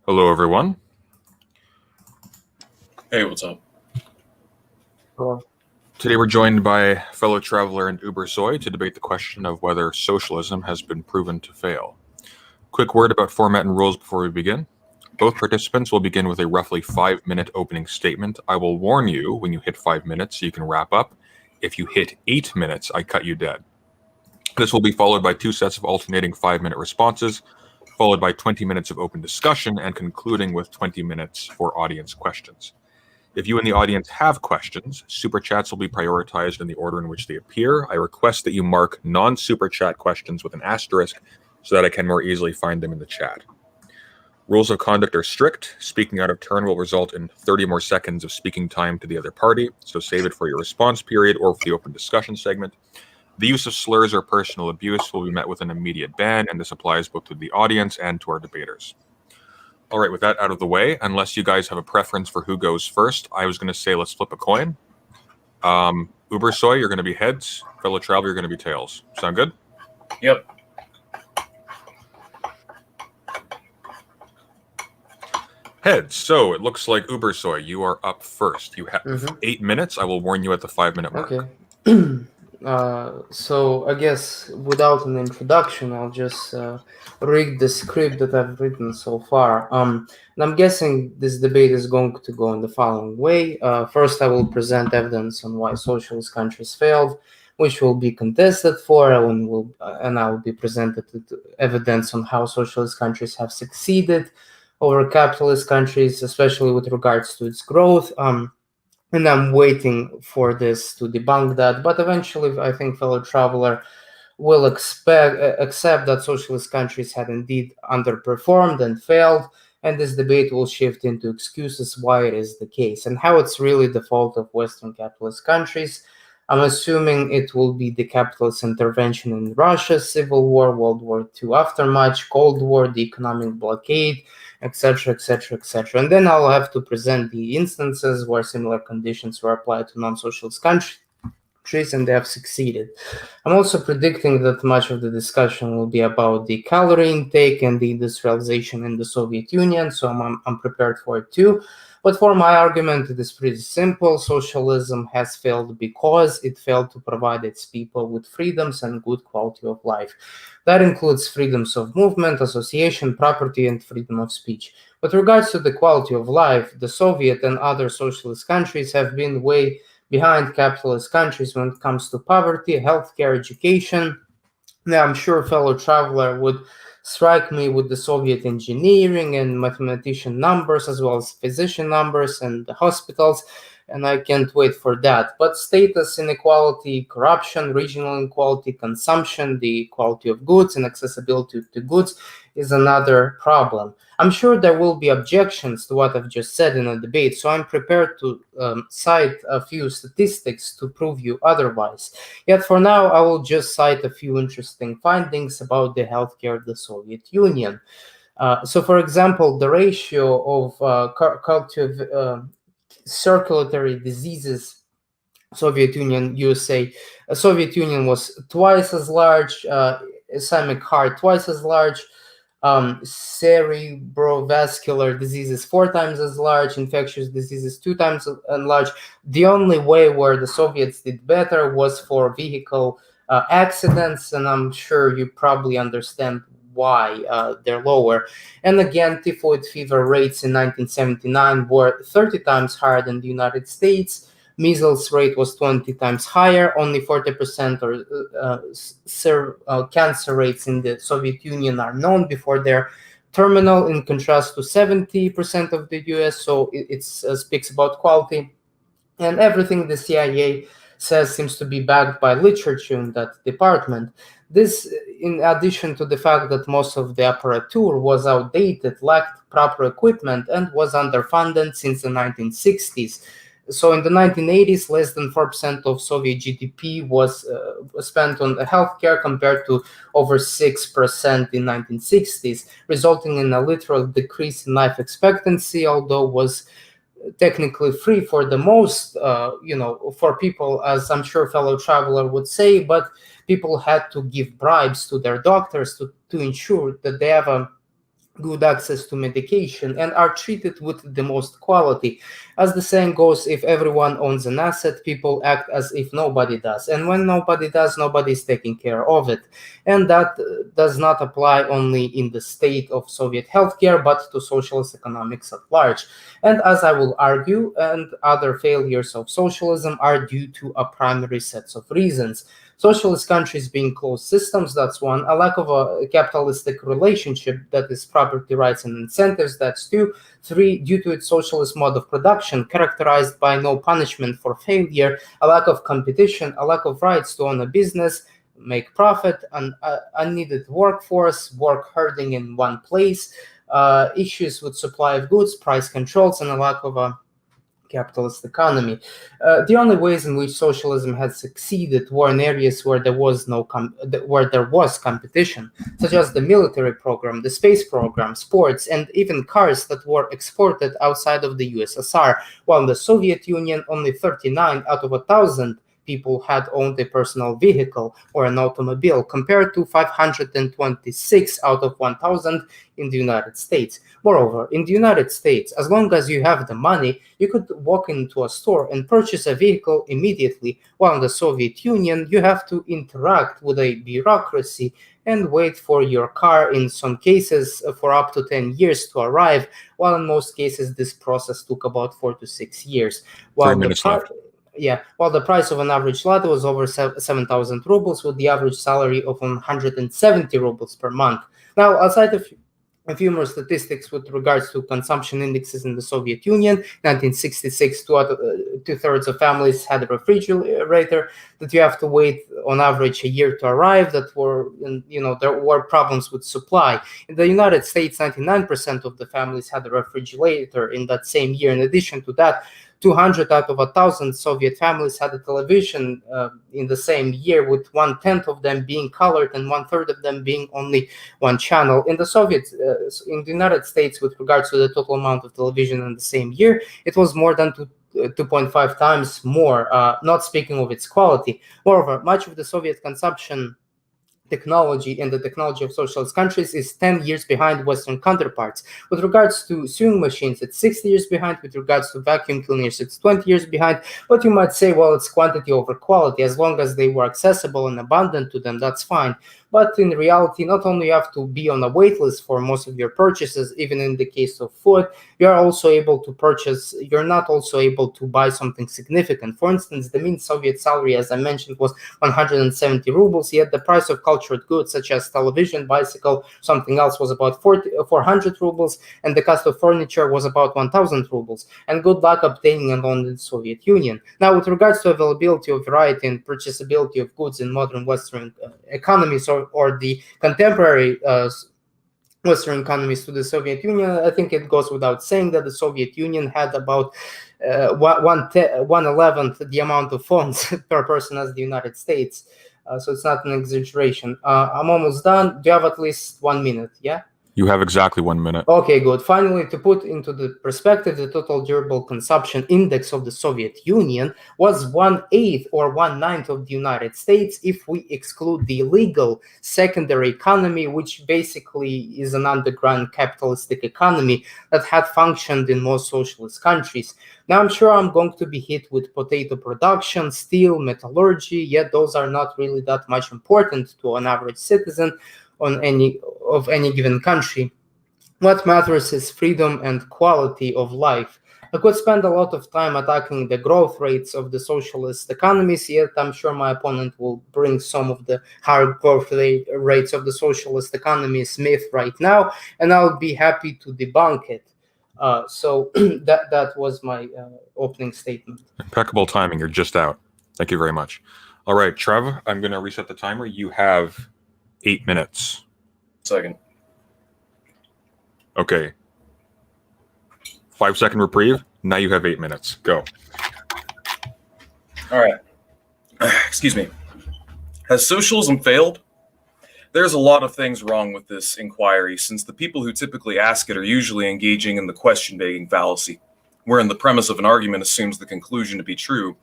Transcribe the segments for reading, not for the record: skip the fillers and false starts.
Hello, everyone. Hey, what's up? Well, Today we're joined by fellow traveler and Ubersoy to debate the question of whether socialism has been proven to fail. Quick word about format and rules before we begin. Both participants will begin with a roughly 5-minute opening statement. I will warn you when you hit 5 minutes so you can wrap up. If you hit 8 minutes, I cut you dead. This will be followed by 2 sets of alternating 5-minute responses, followed by 20 minutes of open discussion, and concluding with 20 minutes for audience questions. If you in the audience have questions, super chats will be prioritized in the order in which they appear. I request that you mark non-super chat questions with an asterisk so that I can more easily find them in the chat. Rules of conduct are strict. Speaking out of turn will result in 30 more seconds of speaking time to the other party, so save it for your response period or for the open discussion segment. The use of slurs or personal abuse will be met with an immediate ban, and this applies both to the audience and to our debaters. All right, with that out of the way, unless you guys have a preference for who goes first, I was going to say let's flip a coin. Ubersoy, you're going to be heads. Fellow traveler, you're going to be tails. Sound good? Yep. Heads. So it looks like Ubersoy, you are up first. You have Mhm. 8 minutes. I will warn you at the 5-minute mark. Okay. So I guess without an introduction, I'll just read the script that I've written so far. And I'm guessing this debate is going to go in the following way. First, I will present evidence on why socialist countries failed, which will be contested for, and I will be presented with evidence on how socialist countries have succeeded over capitalist countries, especially with regards to its growth. And I'm waiting for this to debunk that. But eventually, I think fellow traveler will accept that socialist countries had indeed underperformed and failed, and this debate will shift into excuses why it is the case and how it's really the fault of Western capitalist countries. I'm assuming it will be the capitalist intervention in Russia, Civil War, World War II aftermath, Cold War, the economic blockade, etc., etc., etc. And then I'll have to present the instances where similar conditions were applied to non-socialist countries and they have succeeded. I'm also predicting that much of the discussion will be about the calorie intake and the industrialization in the Soviet Union, so I'm prepared for it too. But for my argument, it is pretty simple. Socialism has failed because it failed to provide its people with freedoms and good quality of life. That includes freedoms of movement, association, property, and freedom of speech. With regards to the quality of life, the Soviet and other socialist countries have been way behind capitalist countries when it comes to poverty, healthcare, education. Now, I'm sure fellow traveler would strike me with the Soviet engineering and mathematician numbers, as well as physician numbers and the hospitals, and I can't wait for that. But status inequality, corruption, regional inequality, consumption, the quality of goods, and accessibility to goods is another problem. I'm sure there will be objections to what I've just said in a debate, so I'm prepared to cite a few statistics to prove you otherwise. Yet for now, I will just cite a few interesting findings about the healthcare of the Soviet Union. So, for example, the ratio of circulatory diseases, Soviet Union, USA. Soviet Union was twice as large, ischemic heart twice as large, cerebrovascular diseases 4 times as large, infectious diseases 2 times as large. The only way where the Soviets did better was for vehicle accidents, and I'm sure you probably understand why they're lower. And again, typhoid fever rates in 1979 were 30 times higher than the United States. Measles rate was 20 times higher. Only 40% cancer rates in the Soviet Union are known before they're terminal, in contrast to 70% of the US. So it speaks about quality. And everything the CIA says seems to be backed by literature in that department. This, in addition to the fact that most of the apparatus was outdated, lacked proper equipment, and was underfunded since the 1960s. So in the 1980s, less than 4% of Soviet GDP was spent on healthcare compared to over 6% in 1960s, resulting in a literal decrease in life expectancy, although was technically free for the most, for people, as I'm sure fellow traveler would say, but people had to give bribes to their doctors to ensure that they have a good access to medication, and are treated with the most quality. As the saying goes, if everyone owns an asset, people act as if nobody does. And when nobody does, nobody is taking care of it. And that does not apply only in the state of Soviet healthcare, but to socialist economics at large. And as I will argue, and other failures of socialism are due to a primary set of reasons. Socialist countries being closed systems, that's one. A lack of a capitalistic relationship, that is property rights and incentives, that's two. Three, due to its socialist mode of production, characterized by no punishment for failure, a lack of competition, a lack of rights to own a business, make profit, an unneeded workforce, work herding in one place, issues with supply of goods, price controls, and a lack of a capitalist economy. The only ways in which socialism had succeeded were in areas where there was competition, such as the military program, the space program, sports, and even cars that were exported outside of the USSR. While in the Soviet Union, only 39 out of 1,000 people had owned a personal vehicle or an automobile, compared to 526 out of 1,000 in the United States. Moreover, in the United States, as long as you have the money, you could walk into a store and purchase a vehicle immediately, while in the Soviet Union, you have to interact with a bureaucracy and wait for your car, in some cases for up to 10 years to arrive, while in most cases this process took about 4 to 6 years. While 3 minutes left. While the price of an average latte was over 7,000 rubles, with the average salary of 170 rubles per month. Now, outside of a few more statistics with regards to consumption indexes in the Soviet Union. 1966, two-thirds of families had a refrigerator that you have to wait on average a year to arrive. There were problems with supply. In the United States, 99% of the families had a refrigerator in that same year. In addition to that, 200 out of 1,000 Soviet families had a television in the same year, with 1/10 of them being colored and 1/3 of them being only one channel. In the United States, with regards to the total amount of television in the same year, it was more than 2.5 times more, not speaking of its quality. Moreover, much of the Soviet consumption technology and the technology of socialist countries is 10 years behind Western counterparts. With regards to sewing machines, it's 60 years behind. With regards to vacuum cleaners, it's 20 years behind. But you might say, well, it's quantity over quality. As long as they were accessible and abundant to them, that's fine. But in reality, not only you have to be on a wait list for most of your purchases, even in the case of food, you're not also able to buy something significant. For instance, the mean Soviet salary, as I mentioned, was 170 rubles, yet the price of cultured goods such as television, bicycle, something else was about 400 rubles, and the cost of furniture was about 1,000 rubles. And good luck obtaining a loan in the Soviet Union. Now, with regards to availability of variety and purchasability of goods in modern Western economies, or the contemporary Western economies to the Soviet Union, I think it goes without saying that the Soviet Union had about 1/11 the amount of phones per person as the United States. So it's not an exaggeration. I'm almost done. Do you have at least 1 minute? Yeah? You have exactly 1 minute. Okay, good. Finally, to put into the perspective, the total durable consumption index of the Soviet Union was 1/8 or 1/9 of the United States if we exclude the illegal secondary economy, which basically is an underground capitalistic economy that had functioned in most socialist countries. Now, I'm sure I'm going to be hit with potato production, steel, metallurgy, yet those are not really that much important to an average citizen of any given country. What matters is freedom and quality of life. I could spend a lot of time attacking the growth rates of the socialist economies, yet I'm sure my opponent will bring some of the higher growth rates of the socialist economies myth right now, and I'll be happy to debunk it. So that was my opening statement. Impeccable timing. You're just out. Thank you very much. All right, Trev, I'm going to reset the timer. You have 8 minutes. Second. Okay. 5-second reprieve. Now you have 8 minutes. Go. All right. Excuse me. Has socialism failed? There's a lot of things wrong with this inquiry, since the people who typically ask it are usually engaging in the question-begging fallacy, wherein the premise of an argument assumes the conclusion to be true.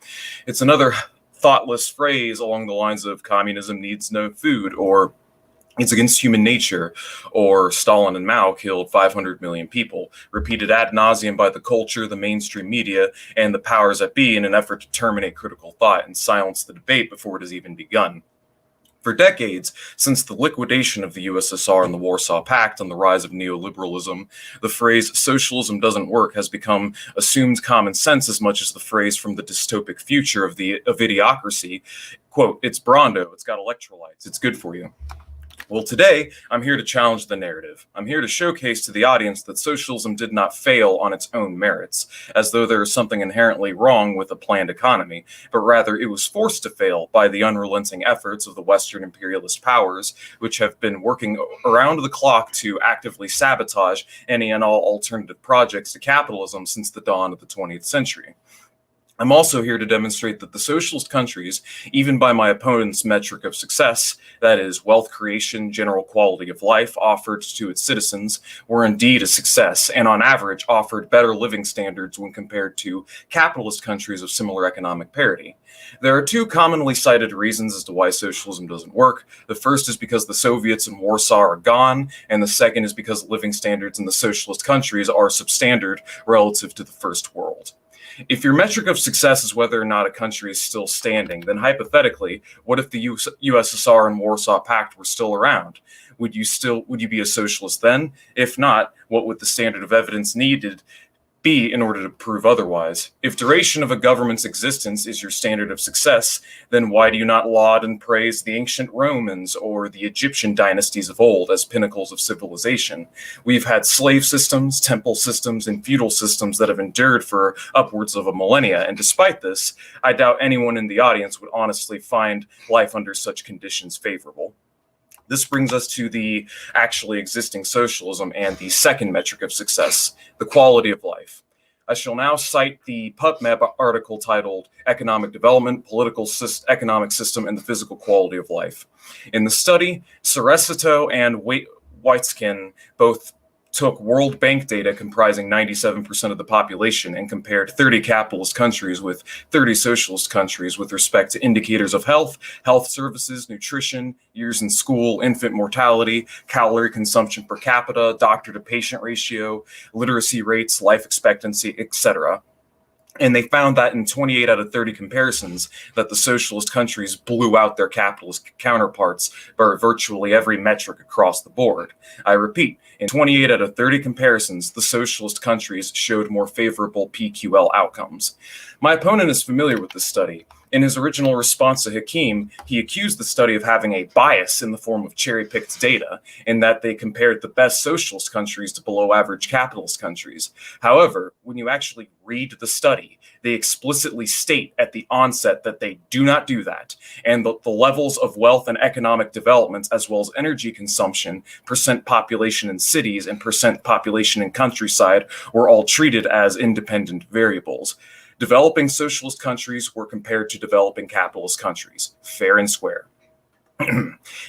It's another thoughtless phrase along the lines of communism needs no food, or It's against human nature, or Stalin and Mao killed 500 million people, repeated ad nauseum by the culture, the mainstream media, and the powers that be in an effort to terminate critical thought and silence the debate before it has even begun. For decades, since the liquidation of the USSR and the Warsaw Pact and the rise of neoliberalism, the phrase socialism doesn't work has become assumed common sense as much as the phrase from the dystopic future of idiocracy, quote, it's Brondo, it's got electrolytes, it's good for you. Well, today, I'm here to challenge the narrative. I'm here to showcase to the audience that socialism did not fail on its own merits, as though there is something inherently wrong with a planned economy, but rather it was forced to fail by the unrelenting efforts of the Western imperialist powers, which have been working around the clock to actively sabotage any and all alternative projects to capitalism since the dawn of the 20th century. I'm also here to demonstrate that the socialist countries, even by my opponent's metric of success, that is, wealth creation, general quality of life offered to its citizens, were indeed a success, and on average offered better living standards when compared to capitalist countries of similar economic parity. There are two commonly cited reasons as to why socialism doesn't work. The first is because the Soviets and Warsaw are gone, and the second is because living standards in the socialist countries are substandard relative to the first world. If your metric of success is whether or not a country is still standing, then hypothetically, what if the USSR and Warsaw Pact were still around? Would you be a socialist then? If not, what would the standard of evidence needed be in order to prove otherwise? If duration of a government's existence is your standard of success, then why do you not laud and praise the ancient Romans or the Egyptian dynasties of old as pinnacles of civilization? We've had slave systems, temple systems, and feudal systems that have endured for upwards of a millennia, and despite this, I doubt anyone in the audience would honestly find life under such conditions favorable. This brings us to the actually existing socialism and the second metric of success, the quality of life. I shall now cite the PubMed article titled Economic Development, Political Economic System, and the Physical Quality of Life. In the study, Ceresito and Weitzkin both took World Bank data comprising 97% of the population and compared 30 capitalist countries with 30 socialist countries with respect to indicators of health, health services, nutrition, years in school, infant mortality, calorie consumption per capita, doctor-to-patient ratio, literacy rates, life expectancy, etc. And they found that in 28 out of 30 comparisons that the socialist countries blew out their capitalist counterparts by virtually every metric across the board. I repeat, in 28 out of 30 comparisons, the socialist countries showed more favorable PQL outcomes. My opponent is familiar with this study. In his original response to Hakim, he accused the study of having a bias in the form of cherry-picked data, in that they compared the best socialist countries to below-average capitalist countries. However, when you actually read the study, they explicitly state at the onset that they do not do that, and the levels of wealth and economic development, as well as energy consumption, percent population in cities, and percent population in countryside, were all treated as independent variables. Developing socialist countries were compared to developing capitalist countries, fair and square.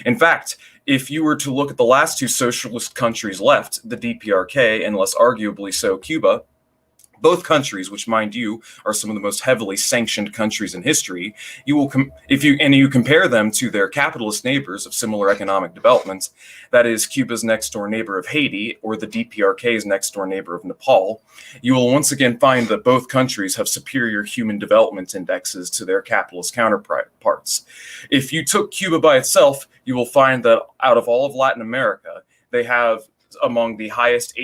In fact, if you were to look at the last two socialist countries left, the DPRK and less arguably so Cuba, both countries, which mind you are some of the most heavily sanctioned countries in history, you compare them to their capitalist neighbors of similar economic development, that is Cuba's next door neighbor of Haiti or the DPRK's next door neighbor of Nepal, you will once again find that both countries have superior human development indexes to their capitalist counterparts. If you took Cuba by itself, you will find that out of all of Latin America, they have among the highest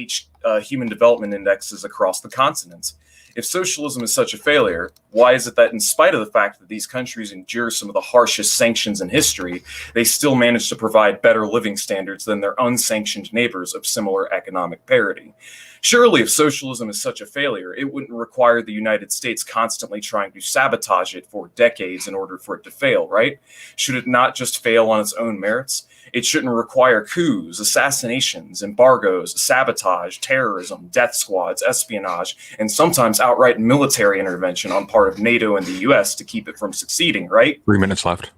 human development indexes across the continent. If socialism is such a failure, why is it that in spite of the fact that these countries endure some of the harshest sanctions in history, they still manage to provide better living standards than their unsanctioned neighbors of similar economic parity? Surely, if socialism is such a failure, it wouldn't require the United States constantly trying to sabotage it for decades in order for it to fail, right? Should it not just fail on its own merits? It shouldn't require coups, assassinations, embargoes, sabotage, terrorism, death squads, espionage, and sometimes outright military intervention on part of NATO and the US to keep it from succeeding, right? 3 minutes left.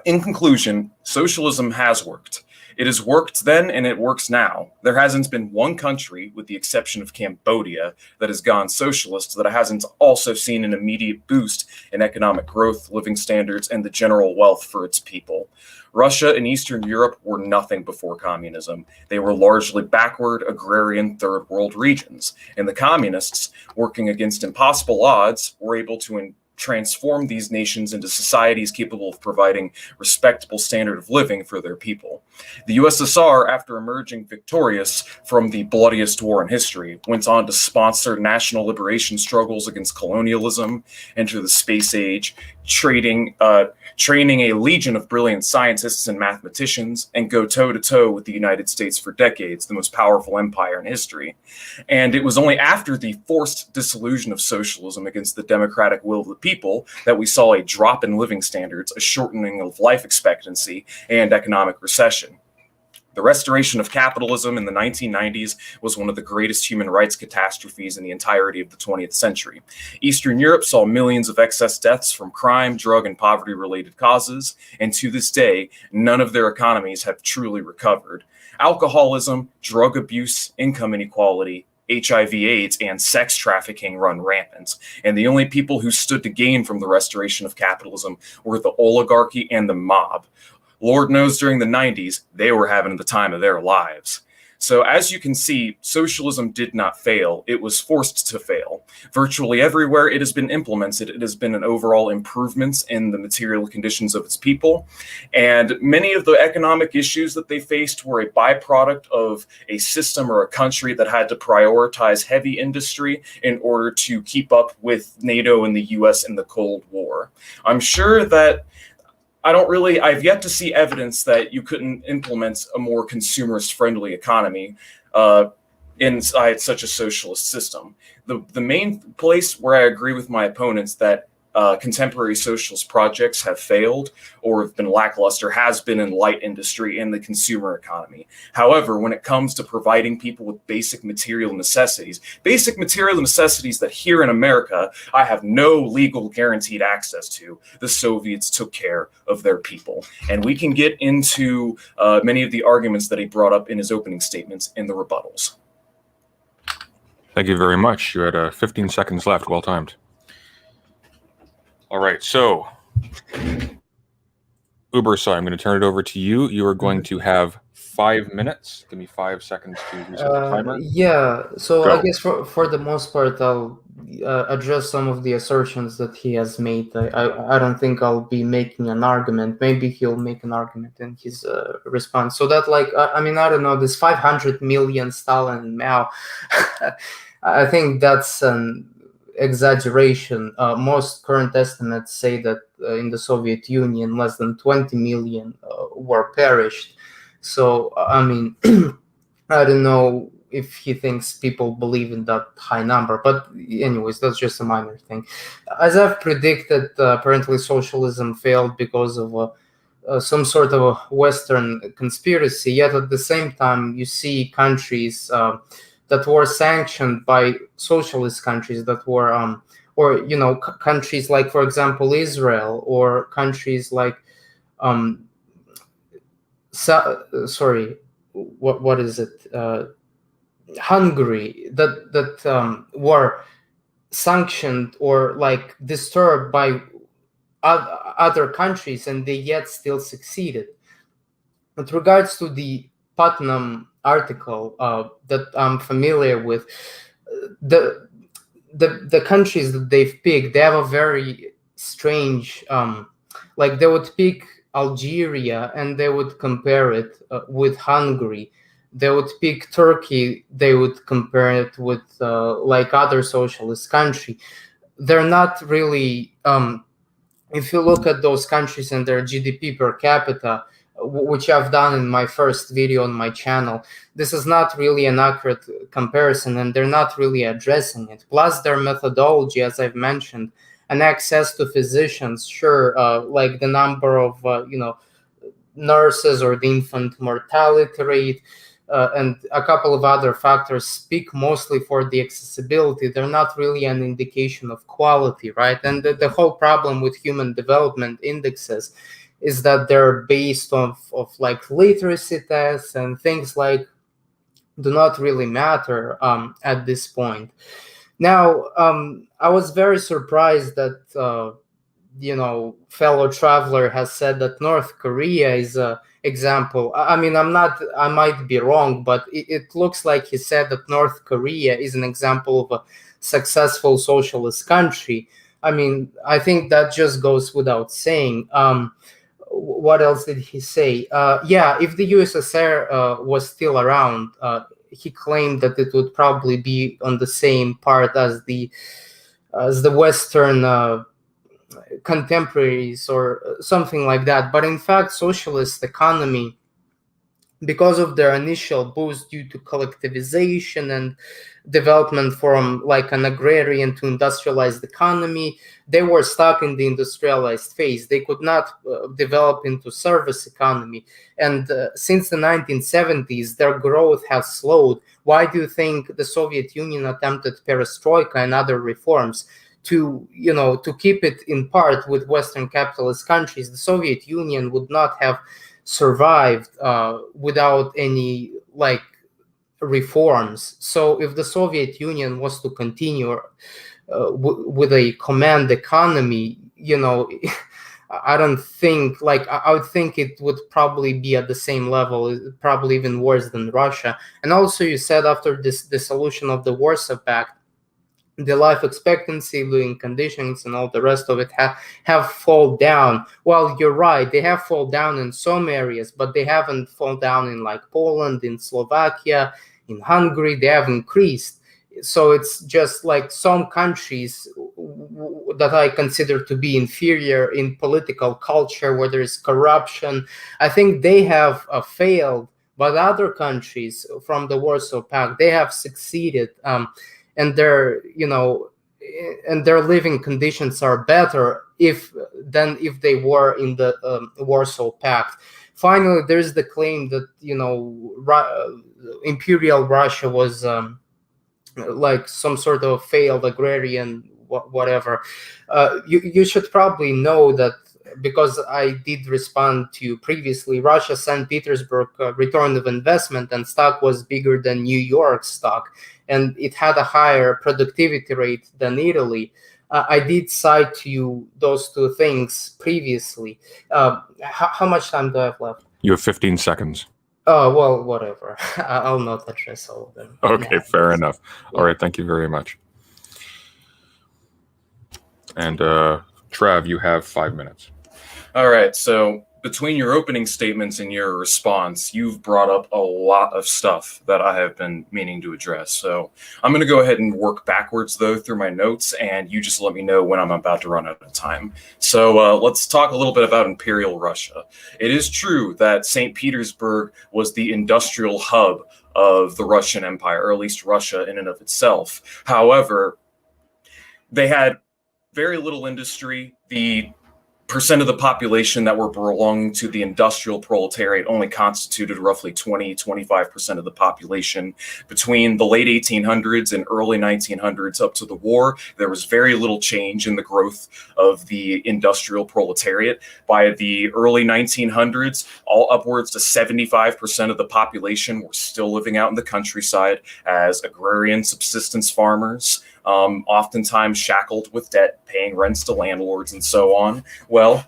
In conclusion, socialism has worked. It has worked then and it works now. There hasn't been one country, with the exception of Cambodia, that has gone socialist that hasn't also seen an immediate boost in economic growth, living standards, and the general wealth for its people. Russia and Eastern Europe were nothing before communism. They were largely backward, agrarian, third world regions. And the communists, working against impossible odds, were able to transform these nations into societies capable of providing respectable standard of living for their people. The USSR, after emerging victorious from the bloodiest war in history, went on to sponsor national liberation struggles against colonialism, enter the space age, training a legion of brilliant scientists and mathematicians, and go toe-to-toe with the United States for decades, the most powerful empire in history. And it was only after the forced dissolution of socialism against the democratic will of the people that we saw a drop in living standards, a shortening of life expectancy, and economic recession. The restoration of capitalism in the 1990s was one of the greatest human rights catastrophes in the entirety of the 20th century. Eastern Europe saw millions of excess deaths from crime, drug, and poverty-related causes, and to this day, none of their economies have truly recovered. Alcoholism, drug abuse, income inequality, HIV/AIDS, and sex trafficking run rampant, and the only people who stood to gain from the restoration of capitalism were the oligarchy and the mob. Lord knows during the 90s, they were having the time of their lives. So as you can see, socialism did not fail. It was forced to fail. Virtually everywhere it has been implemented, it has been an overall improvement in the material conditions of its people. And many of the economic issues that they faced were a byproduct of a system or a country that had to prioritize heavy industry in order to keep up with NATO and the US in the Cold War. I'm sure that I've yet to see evidence that you couldn't implement a more consumerist-friendly economy inside such a socialist system. The main place where I agree with my opponents that contemporary socialist projects have failed or have been lackluster has been in light industry and the consumer economy. However, when it comes to providing people with basic material necessities that here in America I have no legal guaranteed access to, the Soviets took care of their people. And we can get into many of the arguments that he brought up in his opening statements in the rebuttals. Thank you very much. You had 15 seconds left. Well timed. All right, so Ubersoy, I'm going to turn it over to you. You are going to have 5 minutes. Give me 5 seconds to reset the timer. Yeah, so Go. I guess for the most part, I'll address some of the assertions that he has made. I don't think I'll be making an argument. Maybe he'll make an argument in his response. So that, I don't know, this 500 million Stalin and Mao, I think that's an exaggeration. Most current estimates say that in the Soviet Union, less than 20 million were perished. So, I don't know if he thinks people believe in that high number. But anyways, that's just a minor thing. As I've predicted, apparently socialism failed because of some sort of a Western conspiracy. Yet at the same time, you see countries that were sanctioned by socialist countries that were, countries like, for example, Israel, or countries like, what is it? Hungary, that were sanctioned or disturbed by other countries, and they yet still succeeded. With regards to the Putnam article that I'm familiar with, the countries that they've picked, they have a very strange, they would pick Algeria and they would compare it with Hungary. They would pick Turkey, they would compare it with other socialist country. They're not really, if you look at those countries and their GDP per capita, which I've done in my first video on my channel, this is not really an accurate comparison, and they're not really addressing it. Plus their methodology, as I've mentioned, and access to physicians, sure, the number of nurses or the infant mortality rate, and a couple of other factors speak mostly for the accessibility. They're not really an indication of quality, right? And the whole problem with human development indexes is that they're based of like literacy tests, and things like do not really matter at this point. Now, I was very surprised that fellow traveler has said that North Korea is a example. I mean, I might be wrong, but it looks like he said that North Korea is an example of a successful socialist country. I mean, I think that just goes without saying. What else did he say? Yeah, if the USSR was still around, he claimed that it would probably be on the same part as the Western contemporaries or something like that. But in fact, socialist economy, because of their initial boost due to collectivization and development from like an agrarian to industrialized economy, they were stuck in the industrialized phase. They could not develop into service economy. And since the 1970s, their growth has slowed. Why do you think the Soviet Union attempted perestroika and other reforms to keep it in part with Western capitalist countries? The Soviet Union would not have survived without any like reforms. So if the Soviet Union was to continue with a command economy, I don't think, like, I would think it would probably be at the same level, probably even worse than Russia. And also, you said after this dissolution of the Warsaw Pact, the life expectancy, living conditions, and all the rest of it have fallen down. Well, you're right, they have fallen down in some areas, but they haven't fallen down in like Poland, in Slovakia, in Hungary. They have increased. So it's just like some countries that I consider to be inferior in political culture, where there is corruption, I think they have failed. But other countries from the Warsaw Pact, they have succeeded. And their living conditions are better than if they were in the Warsaw Pact. Finally, there's the claim that Imperial Russia was like some sort of failed agrarian whatever. You should probably know that, because I did respond to you previously, Russia St. Petersburg return of investment and stock was bigger than New York stock, and it had a higher productivity rate than Italy. I did cite to you those two things previously. How much time do I have left? You have 15 seconds. Oh, well, whatever. I'll not address all of them. Okay, fair enough. All right, thank you very much. And Trav, you have 5 minutes. All right, so between your opening statements and your response, you've brought up a lot of stuff that I have been meaning to address. So I'm going to go ahead and work backwards, though, through my notes, and you just let me know when I'm about to run out of time. So let's talk a little bit about Imperial Russia. It is true that St. Petersburg was the industrial hub of the Russian Empire, or at least Russia in and of itself. However, they had very little industry. The percent of the population that were belonging to the industrial proletariat only constituted roughly 20-25% of the population. Between the late 1800s and early 1900s up to the war, there was very little change in the growth of the industrial proletariat. By the early 1900s, all upwards to 75% of the population were still living out in the countryside as agrarian subsistence farmers, oftentimes shackled with debt, paying rents to landlords and so on. Well,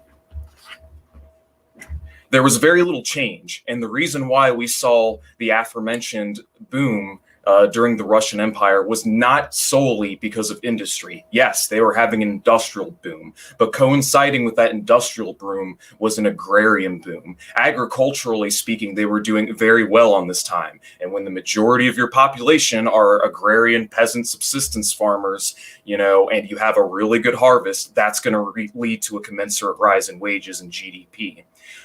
there was very little change. And the reason why we saw the aforementioned boom during the Russian Empire was not solely because of industry. Yes, they were having an industrial boom, but coinciding with that industrial boom was an agrarian boom. Agriculturally speaking, they were doing very well on this time. And when the majority of your population are agrarian peasant subsistence farmers, and you have a really good harvest, that's going to lead to a commensurate rise in wages and GDP.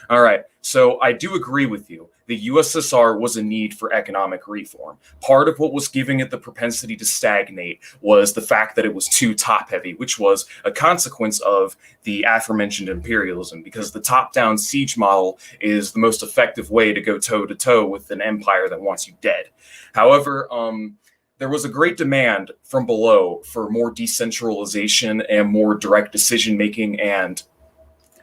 All right, so I do agree with you. The USSR was a need for economic reform. Part of what was giving it the propensity to stagnate was the fact that it was too top-heavy, which was a consequence of the aforementioned imperialism, because the top-down siege model is the most effective way to go toe-to-toe with an empire that wants you dead. However, there was a great demand from below for more decentralization and more direct decision-making and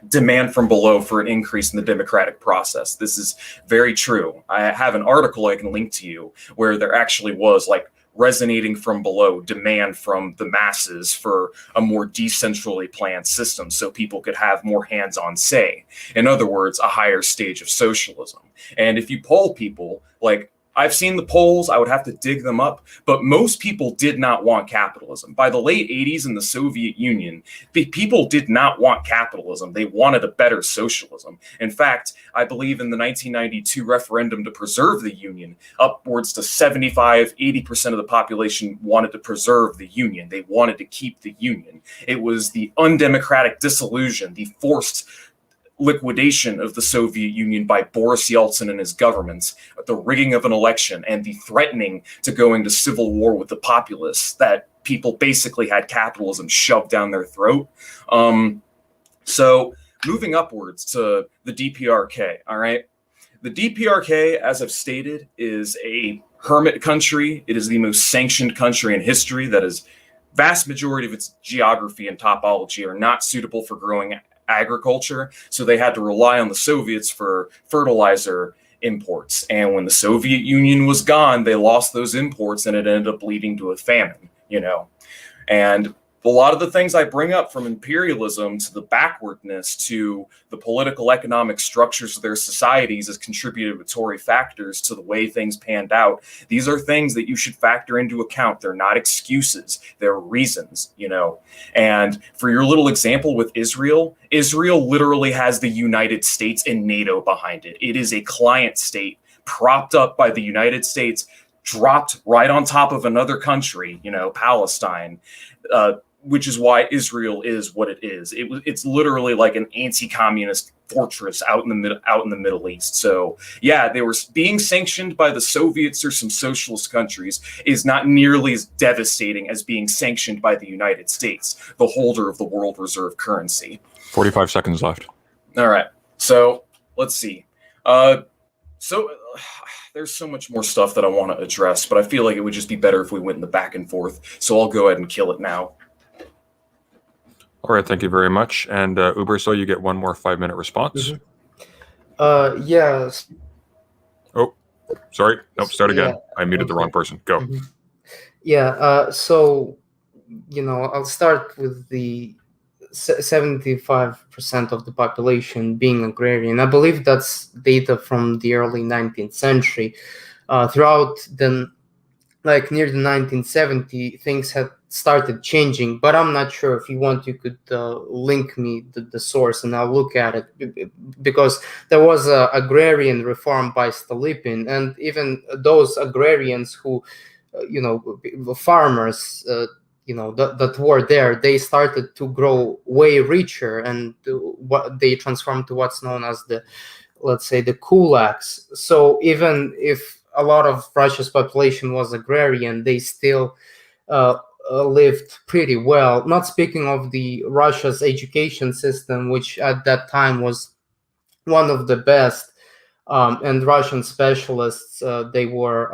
demand from below for an increase in the democratic process. This is very true. I have an article I can link to you where there actually was like resonating from below demand from the masses for a more decentrally planned system so people could have more hands-on say. In other words, a higher stage of socialism. And if you poll people, like I've seen the polls, I would have to dig them up, but most people did not want capitalism. By the late 80s in the Soviet Union, people did not want capitalism. They wanted a better socialism. In fact, I believe in the 1992 referendum to preserve the Union, upwards to 75, 80% of the population wanted to preserve the Union. They wanted to keep the Union. It was the undemocratic dissolution, the forced liquidation of the Soviet Union by Boris Yeltsin and his government, the rigging of an election, and the threatening to go into civil war with the populace that people basically had capitalism shoved down their throat. So moving upwards to the DPRK, all right? The DPRK, as I've stated, is a hermit country. It is the most sanctioned country in history. That is, vast majority of its geography and topology are not suitable for growing agriculture, so they had to rely on the Soviets for fertilizer imports. And when the Soviet Union was gone, they lost those imports, and it ended up leading to a famine, you know. And a lot of the things I bring up, from imperialism to the backwardness to the political economic structures of their societies, as contributory factors to the way things panned out. These are things that you should factor into account. They're not excuses, they're reasons, you know. And for your little example with Israel, Israel literally has the United States and NATO behind it. It is a client state propped up by the United States, dropped right on top of another country, you know, Palestine, which is why Israel is what it is. It's literally like an anti-communist fortress out in the Middle East. So yeah, they were being sanctioned by the Soviets or some socialist countries is not nearly as devastating as being sanctioned by the United States, the holder of the world reserve currency. 45 seconds left. All right. So let's see. There's so much more stuff that I want to address, but I feel like it would just be better if we went in the back and forth. So I'll go ahead and kill it now. All right, thank you very much. And Ubersoy, you get one more 5-minute response. Yes. Oh, sorry. Nope, start again. Yeah, I muted the wrong person. Go. Yeah, so, you know, I'll start with the 75% of the population being agrarian. I believe that's data from the early 19th century. Throughout the, like, near the 1970s, things had started changing, but I'm not sure. If you want, you could link me the source and I'll look at it, because there was a agrarian reform by Stolypin, and even those agrarians who, you know, farmers, you know, that were there, they started to grow way richer, and what they transformed to what's known as the, let's say, the kulaks. So even if a lot of Russia's population was agrarian, they still lived pretty well. Not speaking of the Russia's education system, which at that time was one of the best, and Russian specialists, they were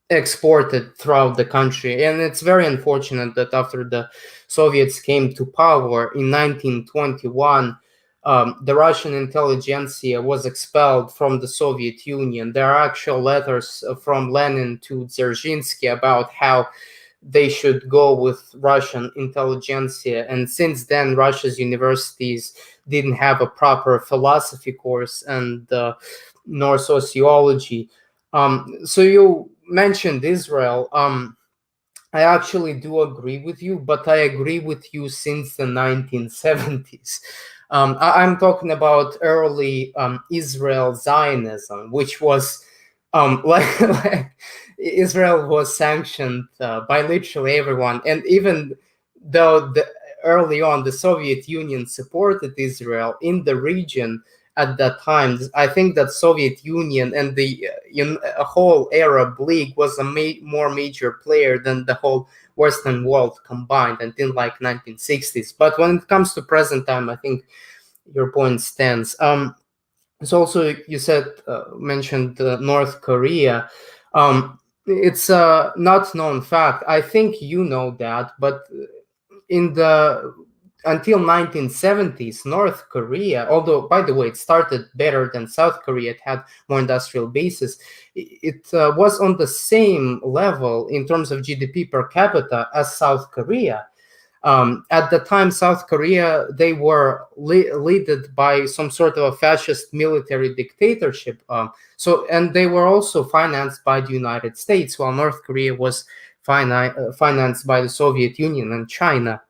exported throughout the country. And it's very unfortunate that after the Soviets came to power in 1921, the Russian intelligentsia was expelled from the Soviet Union. There are actual letters from Lenin to Dzerzhinsky about how they should go with Russian intelligentsia. And since then, Russia's universities didn't have a proper philosophy course and nor sociology. So you mentioned Israel. I actually do agree with you, but I agree with you since the 1970s. I'm talking about early Israel Zionism, which was like Israel was sanctioned by literally everyone. And even though early on the Soviet Union supported Israel in the region at that time, I think that Soviet Union and the whole Arab League was a more major player than the whole Western world combined until like 1960s. But when it comes to present time, I think your point stands. So also you said, mentioned North Korea. It's a not known fact. I think you know that, but in the until 1970s, North Korea, although, by the way, it started better than South Korea, it had more industrial bases, it was on the same level in terms of GDP per capita as South Korea. At the time, South Korea, they were led by some sort of a fascist military dictatorship. And they were also financed by the United States, while North Korea was financed by the Soviet Union and China.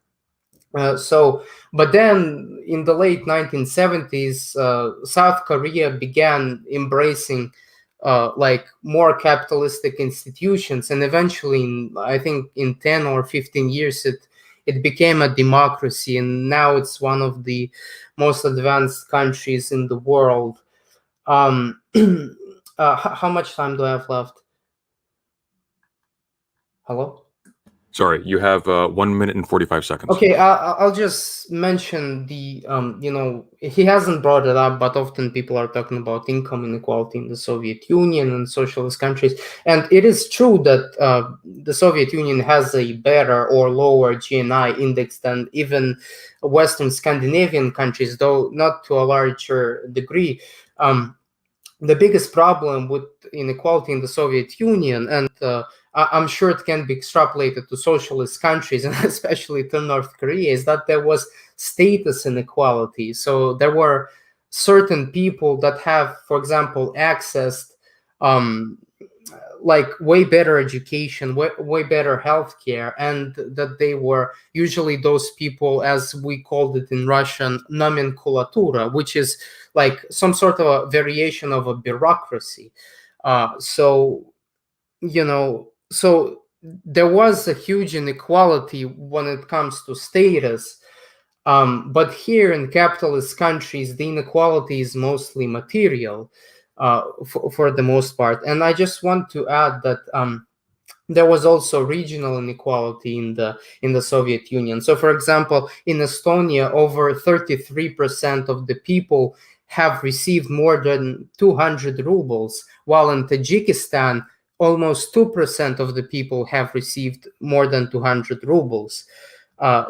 But then in the late 1970s, South Korea began embracing like more capitalistic institutions, and eventually, I think in 10 or 15 years, it became a democracy, and now it's one of the most advanced countries in the world. How much time do I have left? Hello? Sorry, you have 1 minute and 45 seconds. Okay, I'll just mention the, he hasn't brought it up, but often people are talking about income inequality in the Soviet Union and socialist countries. And it is true that the Soviet Union has a better or lower GNI index than even Western Scandinavian countries, though not to a larger degree. The biggest problem with inequality in the Soviet Union, and I'm sure it can be extrapolated to socialist countries and especially to North Korea, is that there was status inequality. So there were certain people that have, for example, accessed like way better education, way better healthcare, and that they were usually those people, as we called it in Russian, nomenclatura, which is like some sort of a variation of a bureaucracy. So there was a huge inequality when it comes to status. But here in capitalist countries, the inequality is mostly material for the most part. And I just want to add that there was also regional inequality in the Soviet Union. So, for example, in Estonia, over 33% of the people have received more than 200 rubles, while in Tajikistan, almost 2% of the people have received more than 200 rubles.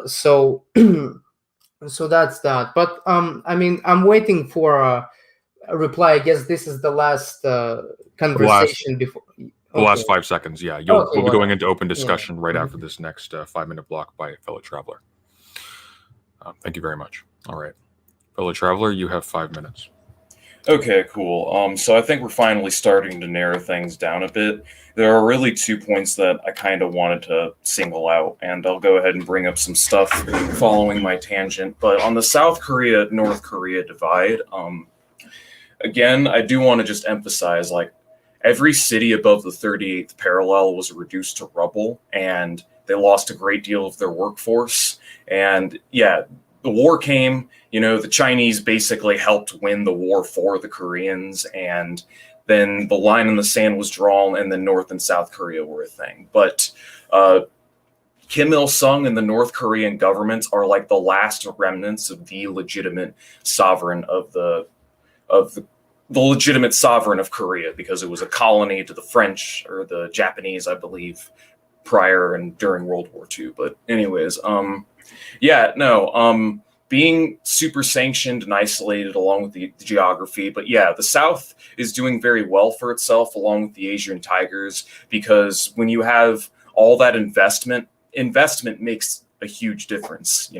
So that's that. But I mean, I'm waiting for a reply. I guess this is the last conversation before. The last 5 seconds, yeah. We'll be going into open discussion right Mhm. after this next 5-minute block by fellow traveler. Thank you very much. All right. Fellow traveler, you have 5 minutes. Okay, cool. So I think we're finally starting to narrow things down a bit. There are really 2 points that I kind of wanted to single out, and I'll go ahead and bring up some stuff following my tangent. But on the South Korea-North Korea divide, again, I do want to just emphasize, like, every city above the 38th parallel was reduced to rubble, and they lost a great deal of their workforce. And yeah, the war came, the Chinese basically helped win the war for the Koreans, and then the line in the sand was drawn, and then North and South Korea were a thing. But Kim Il-sung and the North Korean government are like the last remnants of the legitimate sovereign of the legitimate sovereign of Korea, because it was a colony to the French or the Japanese, I believe, prior and during World War II. But anyways, being super sanctioned and isolated along with the geography. But yeah, the South is doing very well for itself along with the Asian tigers, because when you have all that investment makes a huge difference.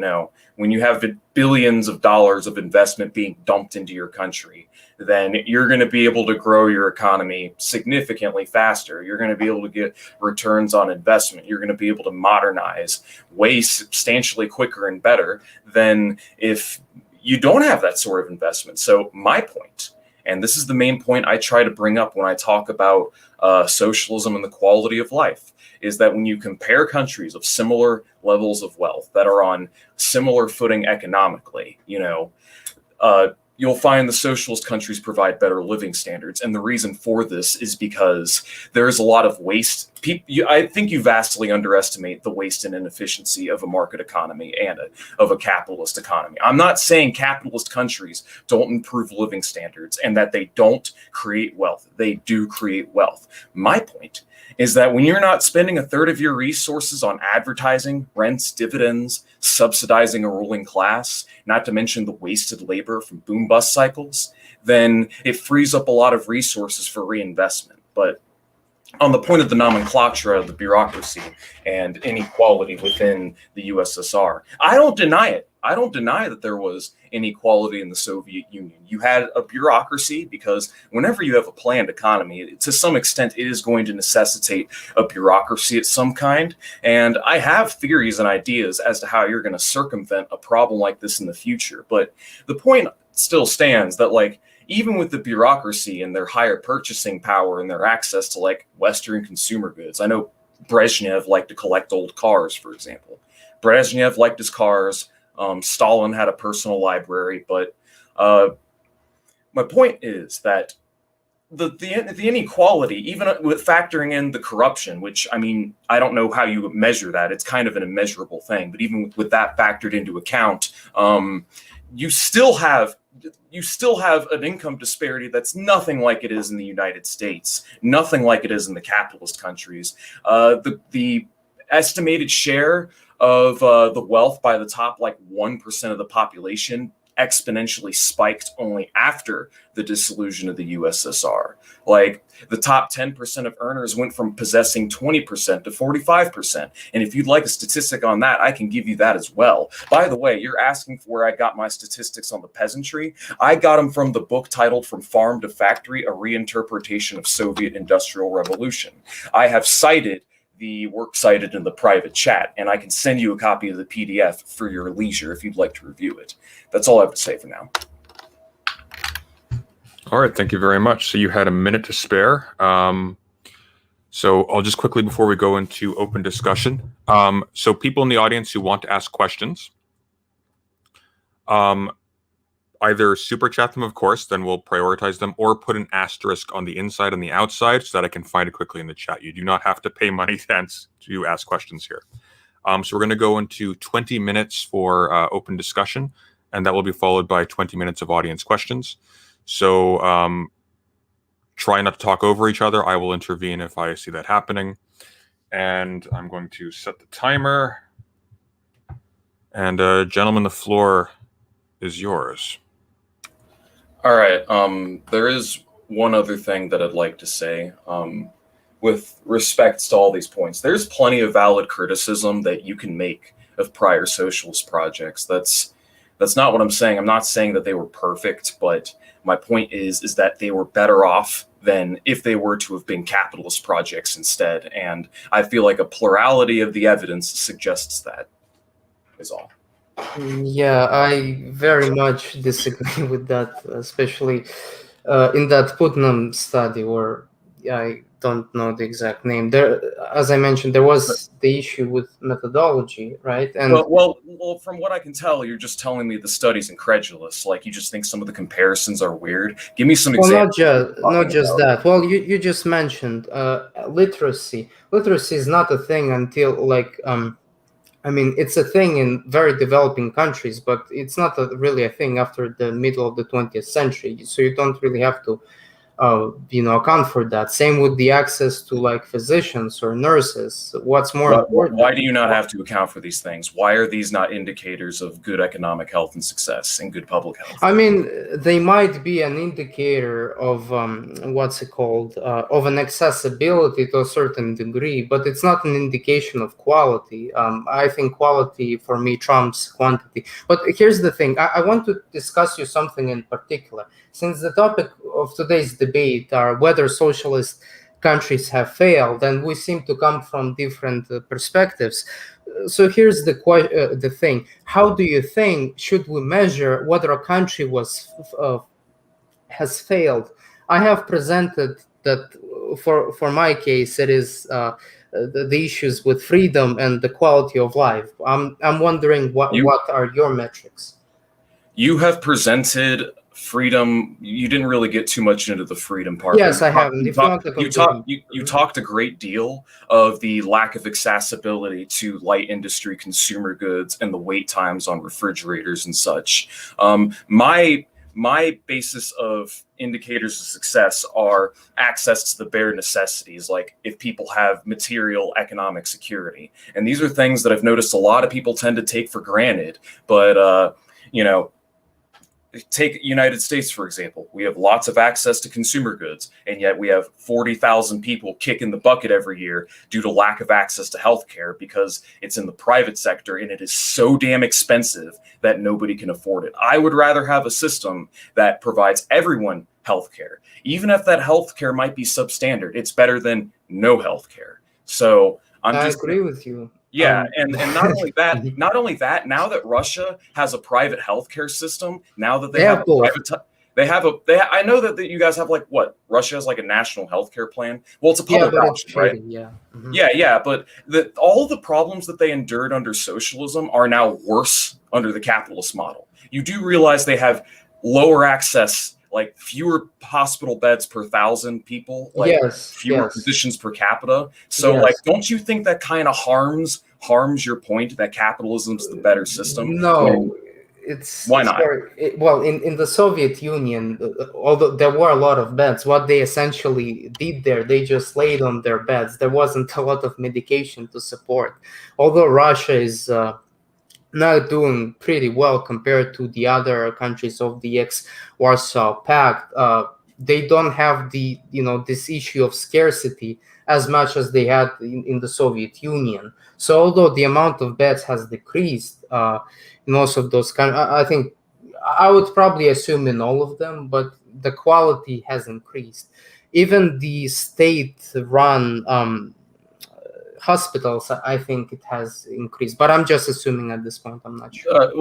When you have billions of dollars of investment being dumped into your country, then you're going to be able to grow your economy significantly faster. You're going to be able to get returns on investment. You're going to be able to modernize way substantially quicker and better than if you don't have that sort of investment. So my point, and this is the main point I try to bring up when I talk about socialism and the quality of life, is that when you compare countries of similar levels of wealth that are on similar footing economically, you'll find the socialist countries provide better living standards. And the reason for this is because there's a lot of waste. I think you vastly underestimate the waste and inefficiency of a market economy and of a capitalist economy. I'm not saying capitalist countries don't improve living standards and that they don't create wealth. They do create wealth. My point is that when you're not spending a third of your resources on advertising, rents, dividends, subsidizing a ruling class, not to mention the wasted labor from boom bust cycles, then it frees up a lot of resources for reinvestment. But on the point of the nomenclature of the bureaucracy and inequality within the USSR, I don't deny it. I don't deny that there was inequality in the Soviet Union. You had a bureaucracy because whenever you have a planned economy, to some extent, it is going to necessitate a bureaucracy of some kind. And I have theories and ideas as to how you're going to circumvent a problem like this in the future. But the point still stands that, like, even with the bureaucracy and their higher purchasing power and their access to, like, Western consumer goods, I know Brezhnev liked to collect old cars, for example. Brezhnev liked his cars. Stalin had a personal library, but my point is that the inequality, even with factoring in the corruption, which, I mean, I don't know how you measure that. It's kind of an immeasurable thing, but even with that factored into account, you still have an income disparity that's nothing like it is in the United States, nothing like it is in the capitalist countries. The estimated share of the wealth by the top, like, 1% of the population exponentially spiked only after the dissolution of the USSR. Like, the top 10% of earners went from possessing 20% to 45%. And if you'd like a statistic on that, I can give you that as well. By the way, you're asking for where I got my statistics on the peasantry. I got them from the book titled From Farm to Factory, a reinterpretation of Soviet Industrial Revolution. I have cited the work cited in the private chat, and I can send you a copy of the PDF for your leisure if you'd like to review it. That's all I have to say for now. All right, thank you very much. So you had a minute to spare. So I'll just quickly, before we go into open discussion, so people in the audience who want to ask questions, either super chat them, of course, then we'll prioritize them, or put an asterisk on the inside and the outside so that I can find it quickly in the chat. You do not have to pay money cents to ask questions here. So we're going to go into 20 minutes for open discussion, and that will be followed by 20 minutes of audience questions. So try not to talk over each other. I will intervene if I see that happening. And I'm going to set the timer. And gentlemen, the floor is yours. All right. There is one other thing that I'd like to say with respect to all these points. There's plenty of valid criticism that you can make of prior socialist projects. That's not what I'm saying. I'm not saying that they were perfect, but my point is that they were better off than if they were to have been capitalist projects instead. And I feel like a plurality of the evidence suggests that is all. Yeah, I very much disagree with that, especially in that Putnam study, or I don't know the exact name. There, as I mentioned, there was the issue with methodology, right? And well, from what I can tell, you're just telling me the study's incredulous. Like, you just think some of the comparisons are weird. Give me some examples. Not just that. Well, you just mentioned literacy. Literacy is not a thing until, like, I mean, it's a thing in very developing countries, but it's not really a thing after the middle of the 20th century. So you don't really have to, account for that. Same with the access to, like, physicians or nurses. What's more important? Why do you not have to account for these things? Why are these not indicators of good economic health and success and good public health? I mean, they might be an indicator of of an accessibility to a certain degree, but it's not an indication of quality. I think quality for me trumps quantity. But here's the thing: I want to discuss you something in particular. Since the topic of today's debate are whether socialist countries have failed, and we seem to come from different perspectives. So here's the thing: how do you think should we measure whether a country has failed? I have presented that for my case, it is the issues with freedom and the quality of life. I'm wondering what are your metrics? You have presented freedom. You didn't really get too much into the freedom part. Yes, I haven't. You talked a great deal of the lack of accessibility to light industry consumer goods and the wait times on refrigerators and such. my basis of indicators of success are access to the bare necessities, like if people have material economic security. And these are things that I've noticed a lot of people tend to take for granted. But, take United States, for example. We have lots of access to consumer goods, and yet we have 40,000 people kicking the bucket every year due to lack of access to healthcare because it's in the private sector and it is so damn expensive that nobody can afford it. I would rather have a system that provides everyone healthcare. Even if that healthcare might be substandard, it's better than no healthcare. So I agree with you. Yeah, and not only that, now that Russia has a private healthcare system, now that they have I know that you guys have Russia has like a national healthcare plan. Well, it's a public option, right? Yeah. Mm-hmm. Yeah, but all the problems that they endured under socialism are now worse under the capitalist model. You do realize they have lower access, like fewer hospital beds per 1,000 people, fewer physicians per capita. So don't you think that kind of harms your point that capitalism's the better system? No, why not? In the Soviet Union, although there were a lot of beds, what they essentially did there, they just laid on their beds. There wasn't a lot of medication to support. Although Russia is now doing pretty well compared to the other countries of the ex-Warsaw Pact. They don't have this issue of scarcity as much as they had in the Soviet Union. So although the amount of beds has decreased in most of those countries, I think I would probably assume in all of them, but the quality has increased. Even the state-run hospitals, I think it has increased, but I'm just assuming at this point. I'm not sure.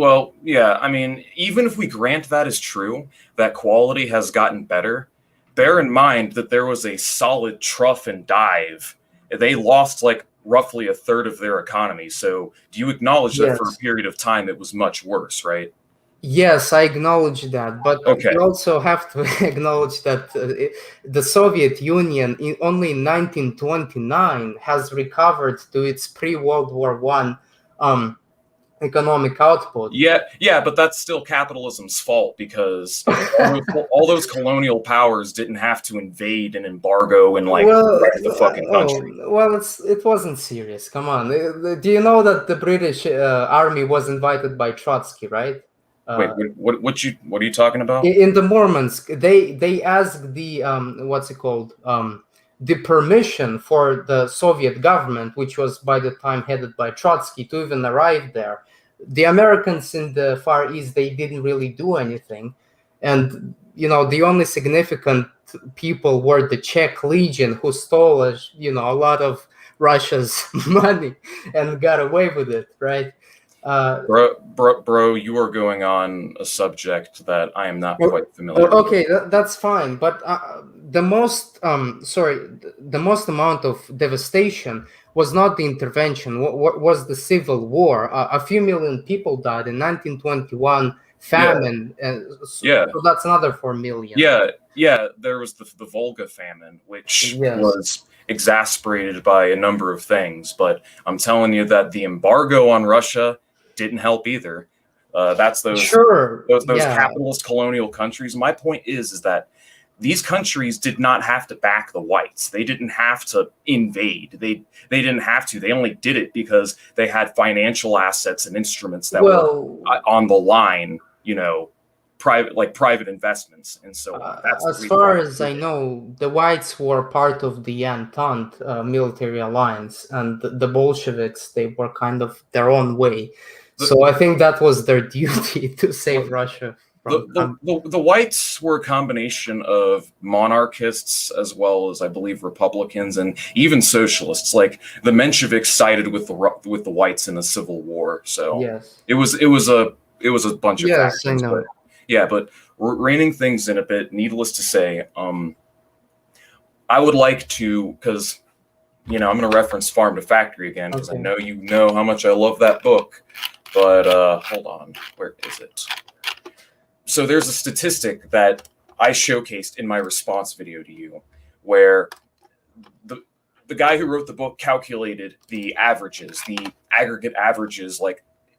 I mean, even if we grant that is true, that quality has gotten better, bear in mind that there was a solid trough and dive. They lost roughly a third of their economy. So do you acknowledge that for a period of time it was much worse, right? Yes, I acknowledge that, but you also have to acknowledge that the Soviet Union only in 1929 has recovered to its pre-World War I economic output. Yeah, but that's still capitalism's fault because all those colonial powers didn't have to invade and embargo and wreck the fucking country. It wasn't serious. Come on, do you know that the British army was invited by Trotsky, right? Wait, what are you talking about? In the Murmansk, they asked the the permission for the Soviet government, which was by the time headed by Trotsky, to even arrive there. The Americans in the Far East, they didn't really do anything, and the only significant people were the Czech Legion, who stole a lot of Russia's money and got away with it, right? Bro, you are going on a subject that I am not quite familiar with. Okay, that's fine. But the most amount of devastation was not the intervention. What was the civil war? A few million people died in 1921 famine. So that's another 4 million. Yeah. There was the Volga famine, which was exasperated by a number of things. But I'm telling you that the embargo on Russia didn't help either. That's those capitalist colonial countries. My point is that these countries did not have to back the whites. They didn't have to invade. They didn't have to. They only did it because they had financial assets and instruments that were on the line. Private investments, and so that's as far as I know, the whites were part of the Entente military alliance, and the Bolsheviks, they were kind of their own way. So I think that was their duty to save Russia. The whites were a combination of monarchists as well as, I believe, Republicans and even socialists. Like the Mensheviks sided with the whites in the Civil War. So it was a bunch of factions. I know. But reining things in a bit, needless to say, I would like to, because I'm going to reference Farm to Factory again, because I know you know how much I love that book. But hold on, where is it? So there's a statistic that I showcased in my response video to you, where the guy who wrote the book calculated the averages, the aggregate averages,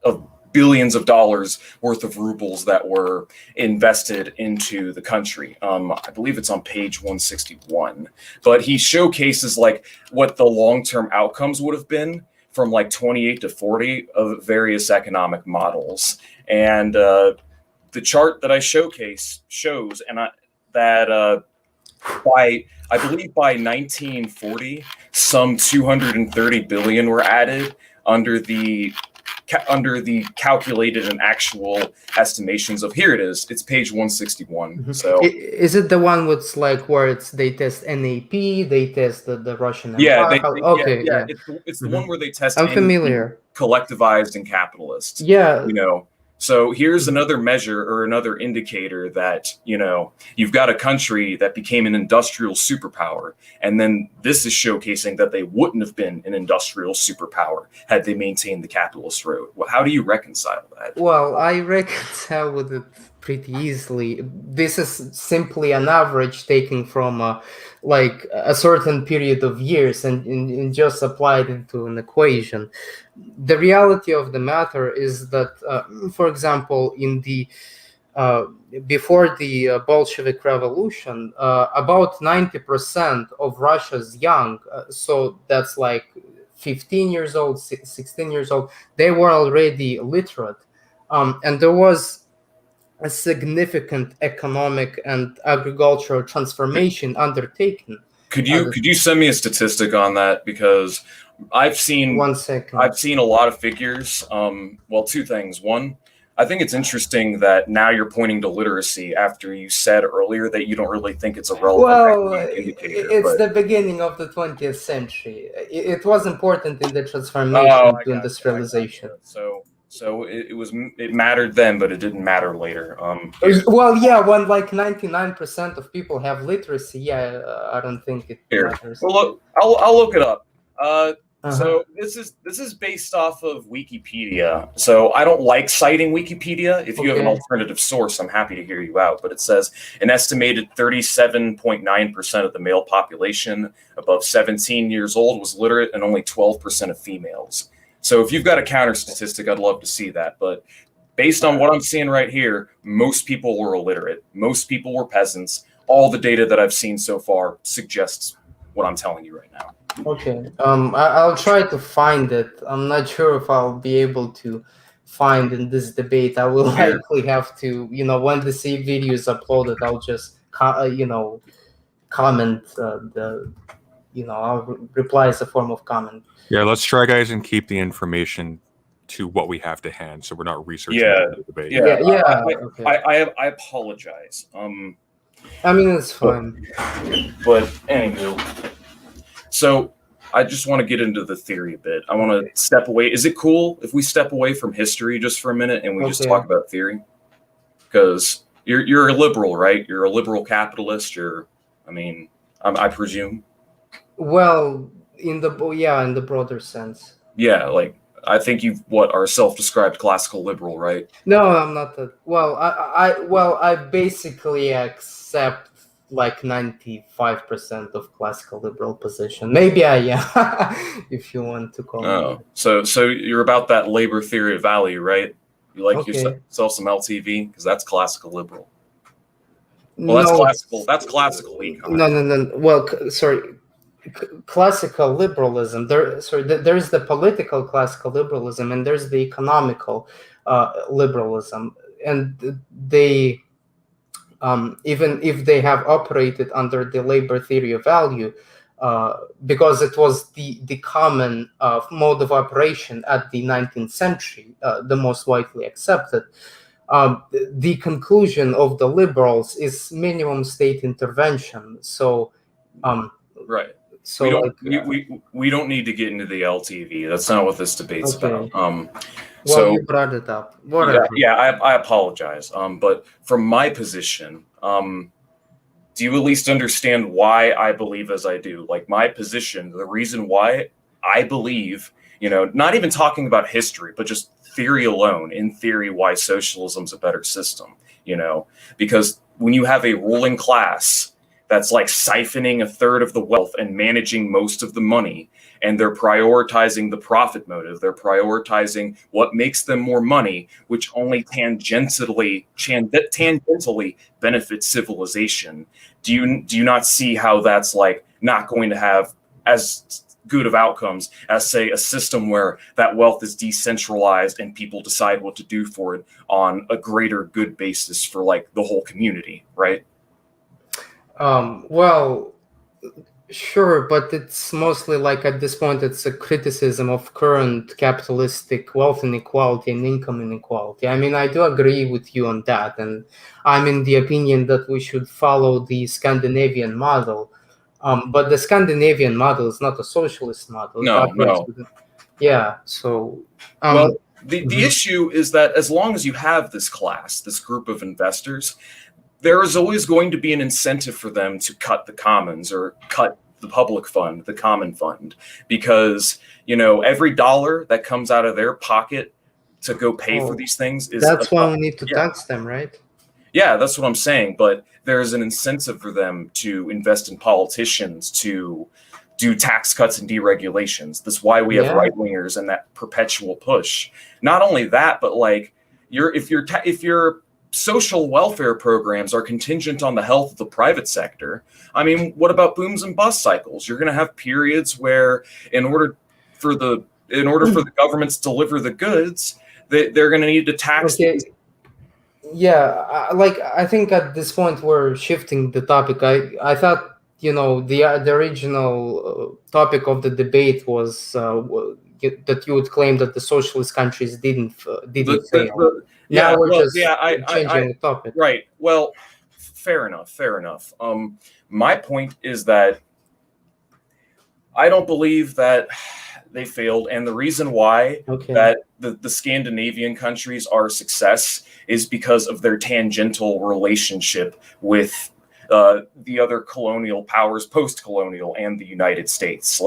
of billions of dollars worth of rubles that were invested into the country. I believe it's on page 161. But he showcases like what the long-term outcomes would have been from like 28 to 40 of various economic models. And the chart that I showcase shows that I believe by 1940, some 230 billion were added under the calculated and actual estimations of, here it is, it's page 161. So is it the one with like where they test NAP, they test the Russian yeah, Empire? Okay, yeah. It's the one where they test I'm familiar. collectivized and capitalist. Yeah. So here's another measure or another indicator that, you've got a country that became an industrial superpower. And then this is showcasing that they wouldn't have been an industrial superpower had they maintained the capitalist road. Well, how do you reconcile that? Well, I reconcile with it pretty easily. This is simply an average taken from like a certain period of years and just applied into an equation. The reality of the matter is that, for example, in the before the Bolshevik Revolution, about 90% of Russia's young, so that's like 15 years old, 16 years old, they were already literate. And there was a significant economic and agricultural transformation undertaken. Could you send me a statistic on that? Because I've seen 1 second. I've seen a lot of figures. Well, two things. One, I think it's interesting that now you're pointing to literacy after you said earlier that you don't really think it's a relevant indicator. It's the beginning of the 20th century. It was important in the transformation to industrialization. So it mattered then, but it didn't matter later. Well, yeah, when like 99% of people have literacy, yeah, I don't think it matters. Well, look, I'll look it up. So this is based off of Wikipedia. So I don't like citing Wikipedia. If you have an alternative source, I'm happy to hear you out. But it says an estimated 37.9% of the male population above 17 years old was literate, and only 12% of females. So if you've got a counter statistic, I'd love to see that. But based on what I'm seeing right here, most people were illiterate. Most people were peasants. All the data that I've seen so far suggests what I'm telling you right now. Okay. I'll try to find it. I'm not sure if I'll be able to find in this debate. I will likely have to, when the video is uploaded, I'll just, comment I'll reply as a form of comment. Yeah, let's try, guys, and keep the information to what we have to hand, so we're not researching the debate. I apologize. I mean, it's fine. But anywho, so I just want to get into the theory a bit. I want to step away. Is it cool if we step away from history just for a minute and we just talk about theory? Because you're a liberal, right? You're a liberal capitalist. I presume. Well, in the broader sense. Yeah, like I think you are a self-described classical liberal, right? No, I'm not that. Well, I basically accept like 95% of classical liberal position. Maybe I am, if you want to call it. So you're about that labor theory of value, right? You like yourself some LTV because that's classical liberal. Well, that's classical econ. No. Well, sorry. Classical liberalism. There's the political classical liberalism, and there's the economical liberalism, and they even if they have operated under the labor theory of value, because it was the common mode of operation at the 19th century, the most widely accepted. The conclusion of the liberals is minimum state intervention. So, right. So we don't need to get into the LTV. That's not what this debate's about. You brought it up. Whatever. Yeah. I apologize. But from my position, do you at least understand why I believe as I do? Like my position, the reason why I believe, not even talking about history, but just theory alone. In theory, why socialism's a better system. Because when you have a ruling class that's like siphoning a third of the wealth and managing most of the money. And they're prioritizing the profit motive. They're prioritizing what makes them more money, which only tangentially benefits civilization. Do you not see how that's like not going to have as good of outcomes as, say, a system where that wealth is decentralized and people decide what to do for it on a greater good basis for like the whole community, right? Well, sure, but it's mostly like at this point, it's a criticism of current capitalistic wealth inequality and income inequality. I mean, I do agree with you on that, and I'm in the opinion that we should follow the Scandinavian model. But the Scandinavian model is not a socialist model. No, no. Yeah, so. Well, the issue is that as long as you have this class, this group of investors, there is always going to be an incentive for them to cut the commons or cut the public fund, the common fund, because, you know, every dollar that comes out of their pocket to go pay for these things is... That's why we need to tax them, right? Yeah, that's what I'm saying. But there's an incentive for them to invest in politicians, to do tax cuts and deregulations. That's why we have right wingers and that perpetual push. Not only that, but like if your social welfare programs are contingent on the health of the private sector, I mean, what about booms and bust cycles? You're going to have periods where, in order for the governments to deliver the goods, they're going to need to tax. Okay. Yeah, I think at this point we're shifting the topic. I thought, you know, the original topic of the debate was that you would claim that the socialist countries didn't fail. Now we're just changing the topic. Right. Well, fair enough. My point is that I don't believe that they failed, and the reason why that the Scandinavian countries are a success is because of their tangential relationship with the other colonial powers, post-colonial, and the United States.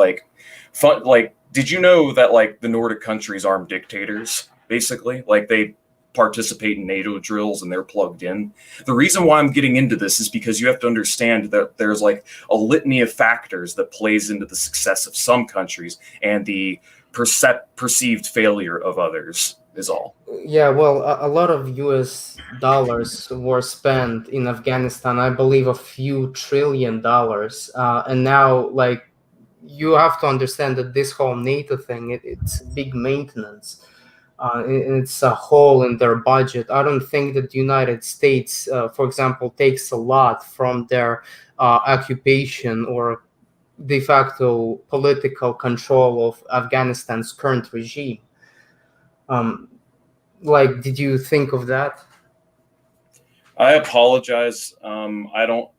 Did you know that like the Nordic countries armed dictators, basically? Like they participate in NATO drills and they're plugged in. The reason why I'm getting into this is because you have to understand that there's like a litany of factors that plays into the success of some countries and the perceived failure of others is all. Yeah, well, a lot of US dollars were spent in Afghanistan, I believe a few $1 trillion. And now, like, you have to understand that this whole NATO thing, it's big maintenance. It's a hole in their budget. I don't think that the United States, for example, takes a lot from their occupation or de facto political control of Afghanistan's current regime. Did you think of that? I apologize. I don't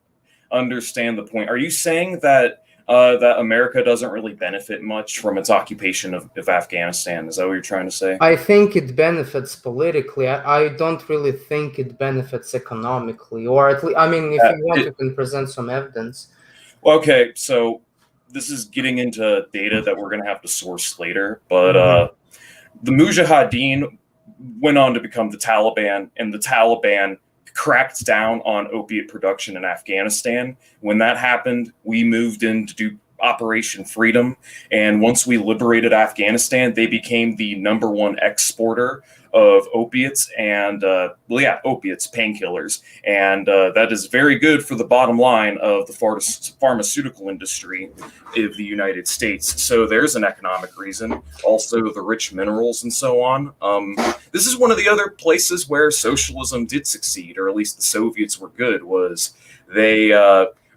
understand the point. Are you saying that that America doesn't really benefit much from its occupation of Afghanistan? Is that what you're trying to say? I think it benefits politically. I don't really think it benefits economically, or at least, I mean, if you want, you can present some evidence. Okay, so this is getting into data that we're going to have to source later, but the Mujahideen went on to become the Taliban, and the Taliban cracked down on opiate production in Afghanistan. When that happened, we moved in to do Operation Freedom, and once we liberated Afghanistan, they became the #1 exporter of opiates and opiates, painkillers, and that is very good for the bottom line of the pharmaceutical industry of the United States. So there's an economic reason. Also, the rich minerals and so on. This is one of the other places where socialism did succeed, or at least the Soviets were good. Was they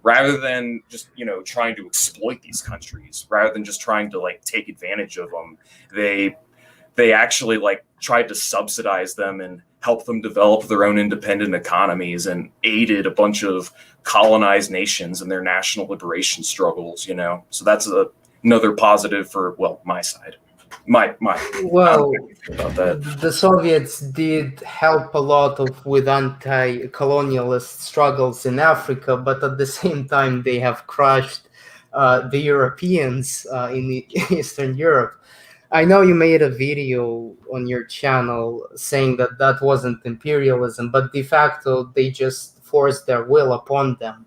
rather than just trying to exploit these countries, rather than just trying to like take advantage of them, they actually like tried to subsidize them and help them develop their own independent economies and aided a bunch of colonized nations in their national liberation struggles, So that's another positive for, my side. Well, about that. The Soviets did help a lot with anti-colonialist struggles in Africa, but at the same time, they have crushed the Europeans in Eastern Europe. I know you made a video on your channel saying that wasn't imperialism, but de facto they just forced their will upon them.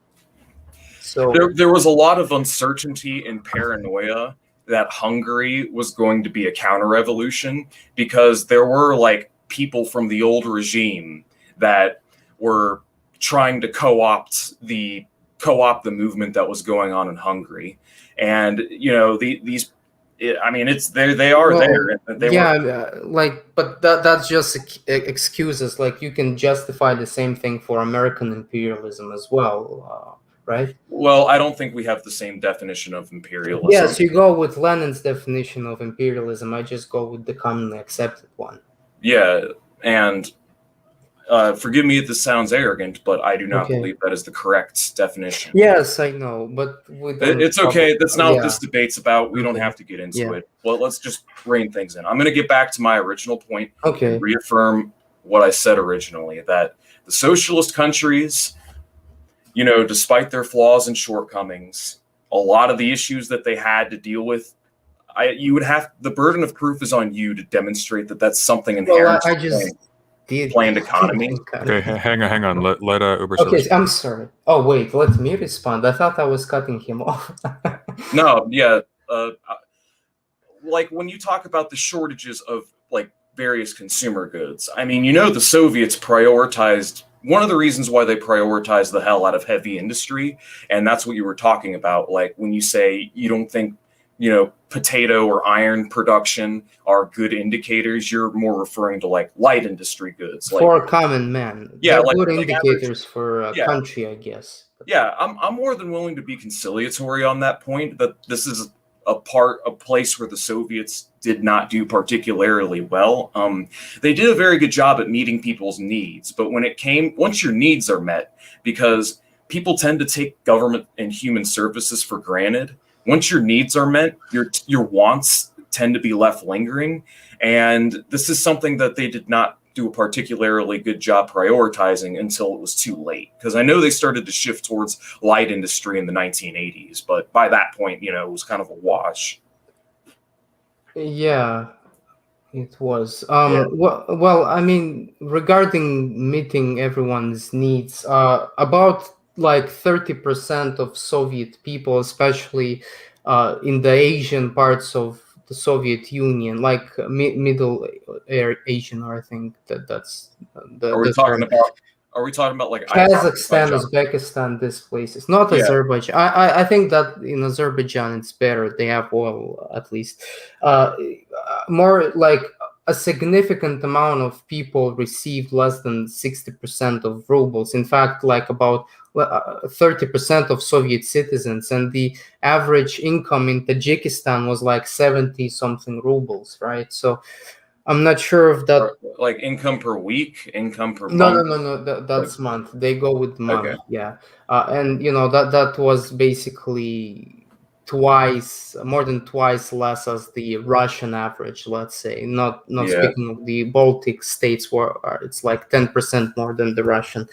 So There was a lot of uncertainty and paranoia that Hungary was going to be a counter-revolution, because there were like people from the old regime that were trying to co-opt the movement that was going on in Hungary. And it's they are Well, there. They yeah, were, but that's just excuses. Like you can justify the same thing for American imperialism as well, right? well, I don't think we have the same definition of imperialism. Yes, you go with Lenin's definition of imperialism. I just go with the commonly accepted one. Yeah, and forgive me if this sounds arrogant, but I do not Okay. believe that is the correct definition. Yes, I know, but It's okay. That's not what this debate's about. We don't Okay. have to get into Yeah. it. Well, let's just rein things in. I'm going to get back to my original point Okay. and reaffirm what I said originally, that the socialist countries, despite their flaws and shortcomings, a lot of the issues that they had to deal with, the burden of proof is on you to demonstrate that that's something inherent Well, I to just did planned economy. Okay, hang on. Let Ubersoy. Okay, I'm sorry. Oh wait, let me respond. I thought I was cutting him off. No, yeah. Like when you talk about the shortages of like various consumer goods, I mean, the Soviets prioritized, one of the reasons why they prioritized the hell out of heavy industry, and that's what you were talking about. Like when you say you don't think, potato or iron production are good indicators, you're more referring to like light industry goods. For common man. Yeah, they're like good average, indicators for a country, I guess. Yeah, I'm more than willing to be conciliatory on that point, that this is a place where the Soviets did not do particularly well. They did a very good job at meeting people's needs, but once your needs are met, because people tend to take government and human services for granted, once your needs are met, your wants tend to be left lingering. And this is something that they did not do a particularly good job prioritizing until it was too late. Because I know they started to shift towards light industry in the 1980s, but by that point, it was kind of a wash. Yeah, it was. Well, I mean, regarding meeting everyone's needs, about like 30% of Soviet people, especially in the Asian parts of the Soviet Union, like Middle Asian, or I think that's the. Are we talking about like Kazakhstan, Uzbekistan, these places, not Azerbaijan. I think that in Azerbaijan it's better. They have oil, at least. More like a significant amount of people received less than 60% of rubles. In fact, like about 30% of Soviet citizens, and the average income in Tajikistan was like 70 something rubles, right? So I'm not sure if that, like income per week, income per month. No. That's month. They go with month. Okay. Yeah, and that was basically more than twice less as the Russian average. Let's say, not speaking of the Baltic states, where it's like 10% more than the Russian.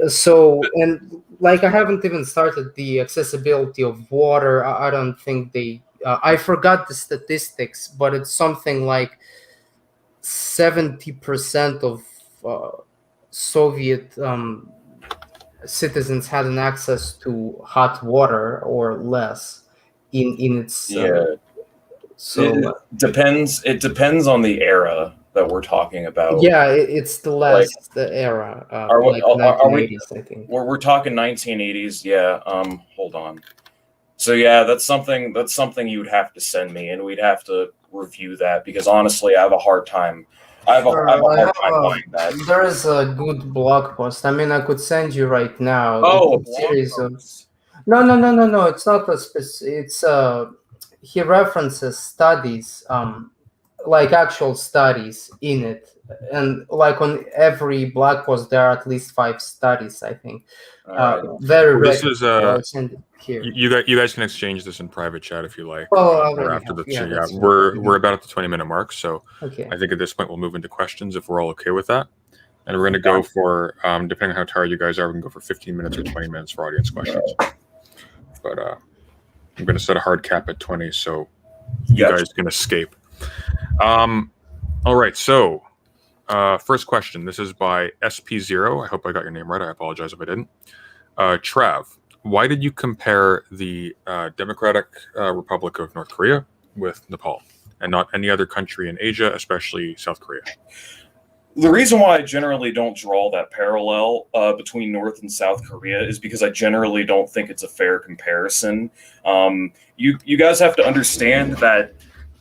So, and like I haven't even started the accessibility of water. I don't think I forgot the statistics, but it's something like 70% of Soviet citizens had an access to hot water or less in its. So it depends on the era that we're talking about. Yeah, it's the last era. Like 1980s, I think. We're talking 1980s. Yeah. Hold on. So yeah, that's something you would have to send me, and we'd have to review that, because honestly, I have a hard time. I have a hard time buying that. There is a good blog post. I mean, I could send you right now. Oh, a series of. No. It's not a specific. It's he references studies, like actual studies in it, and like on every blog post there are at least 5 studies, I think. Very well, this is I'll send it here. You guys can exchange this in private chat if you like. Or after the chat. We're about at the 20-minute mark, so okay. I think at this point we'll move into questions if we're all okay with that. And we're going to go for, depending on how tired you guys are, we can go for 15 minutes or 20 minutes for audience questions. But I'm going to set a hard cap at 20, so you guys can escape. All right, so first question. This is by SP0. I hope I got your name right. I apologize if I didn't. Trav, why did you compare the Democratic Republic of North Korea with Nepal and not any other country in Asia, especially South Korea? The reason why I generally don't draw that parallel between North and South Korea is because I generally don't think it's a fair comparison. You guys have to understand that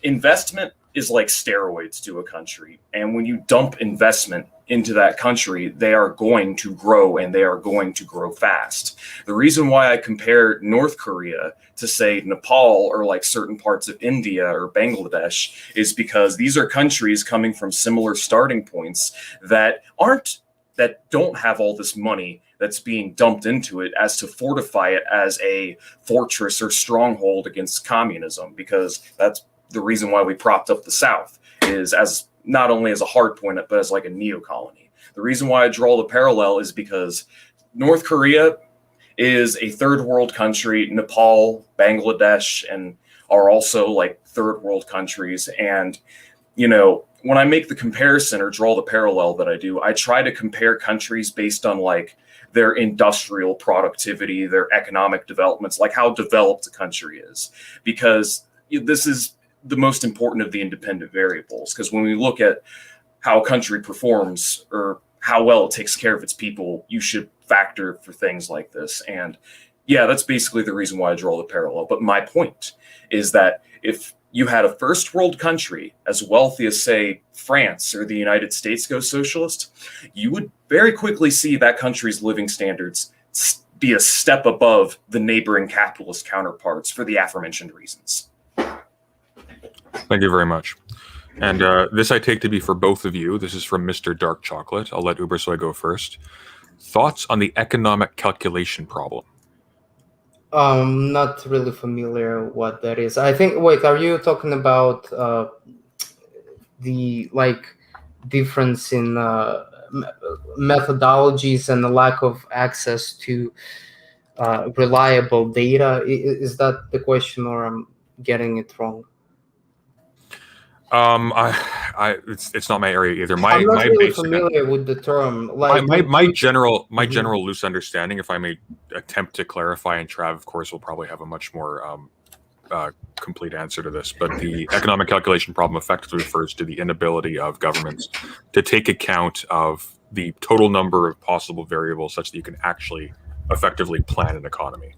investment is like steroids to a country, and when you dump investment into that country, they are going to grow, and they are going to grow fast. The reason why I compare North Korea to, say, Nepal or like certain parts of India or Bangladesh is because these are countries coming from similar starting points that don't have all this money that's being dumped into it as to fortify it as a fortress or stronghold against communism, because that's the reason why we propped up the South, is as not only as a hard point, but as like a neo-colony. The reason why I draw the parallel is because North Korea is a third world country. Nepal, Bangladesh, and are also like third world countries. And, you know, when I make the comparison or draw the parallel that I do, I try to compare countries based on like their industrial productivity, their economic developments, like how developed a country is, because this is the most important of the independent variables. Because when we look at how a country performs or how well it takes care of its people, you should factor for things like this. And yeah, that's basically the reason why I draw the parallel. But my point is that if you had a first world country as wealthy as, say, France or the United States go socialist, you would very quickly see that country's living standards be a step above the neighboring capitalist counterparts for the aforementioned reasons. Thank you very much. And this I take to be for both of you. This is from Mr. Dark Chocolate. I'll let Ubersoy go first. Thoughts on the economic calculation problem? Not really familiar what that is. I think, wait, are you talking about the like difference in methodologies and the lack of access to reliable data? Is that the question, or I'm getting it wrong? It's not my area either. I'm not really familiar with the term. Like my general loose understanding, if I may attempt to clarify, and Trav, of course, will probably have a much more complete answer to this. But the economic calculation problem effectively refers to the inability of governments to take account of the total number of possible variables such that you can actually effectively plan an economy.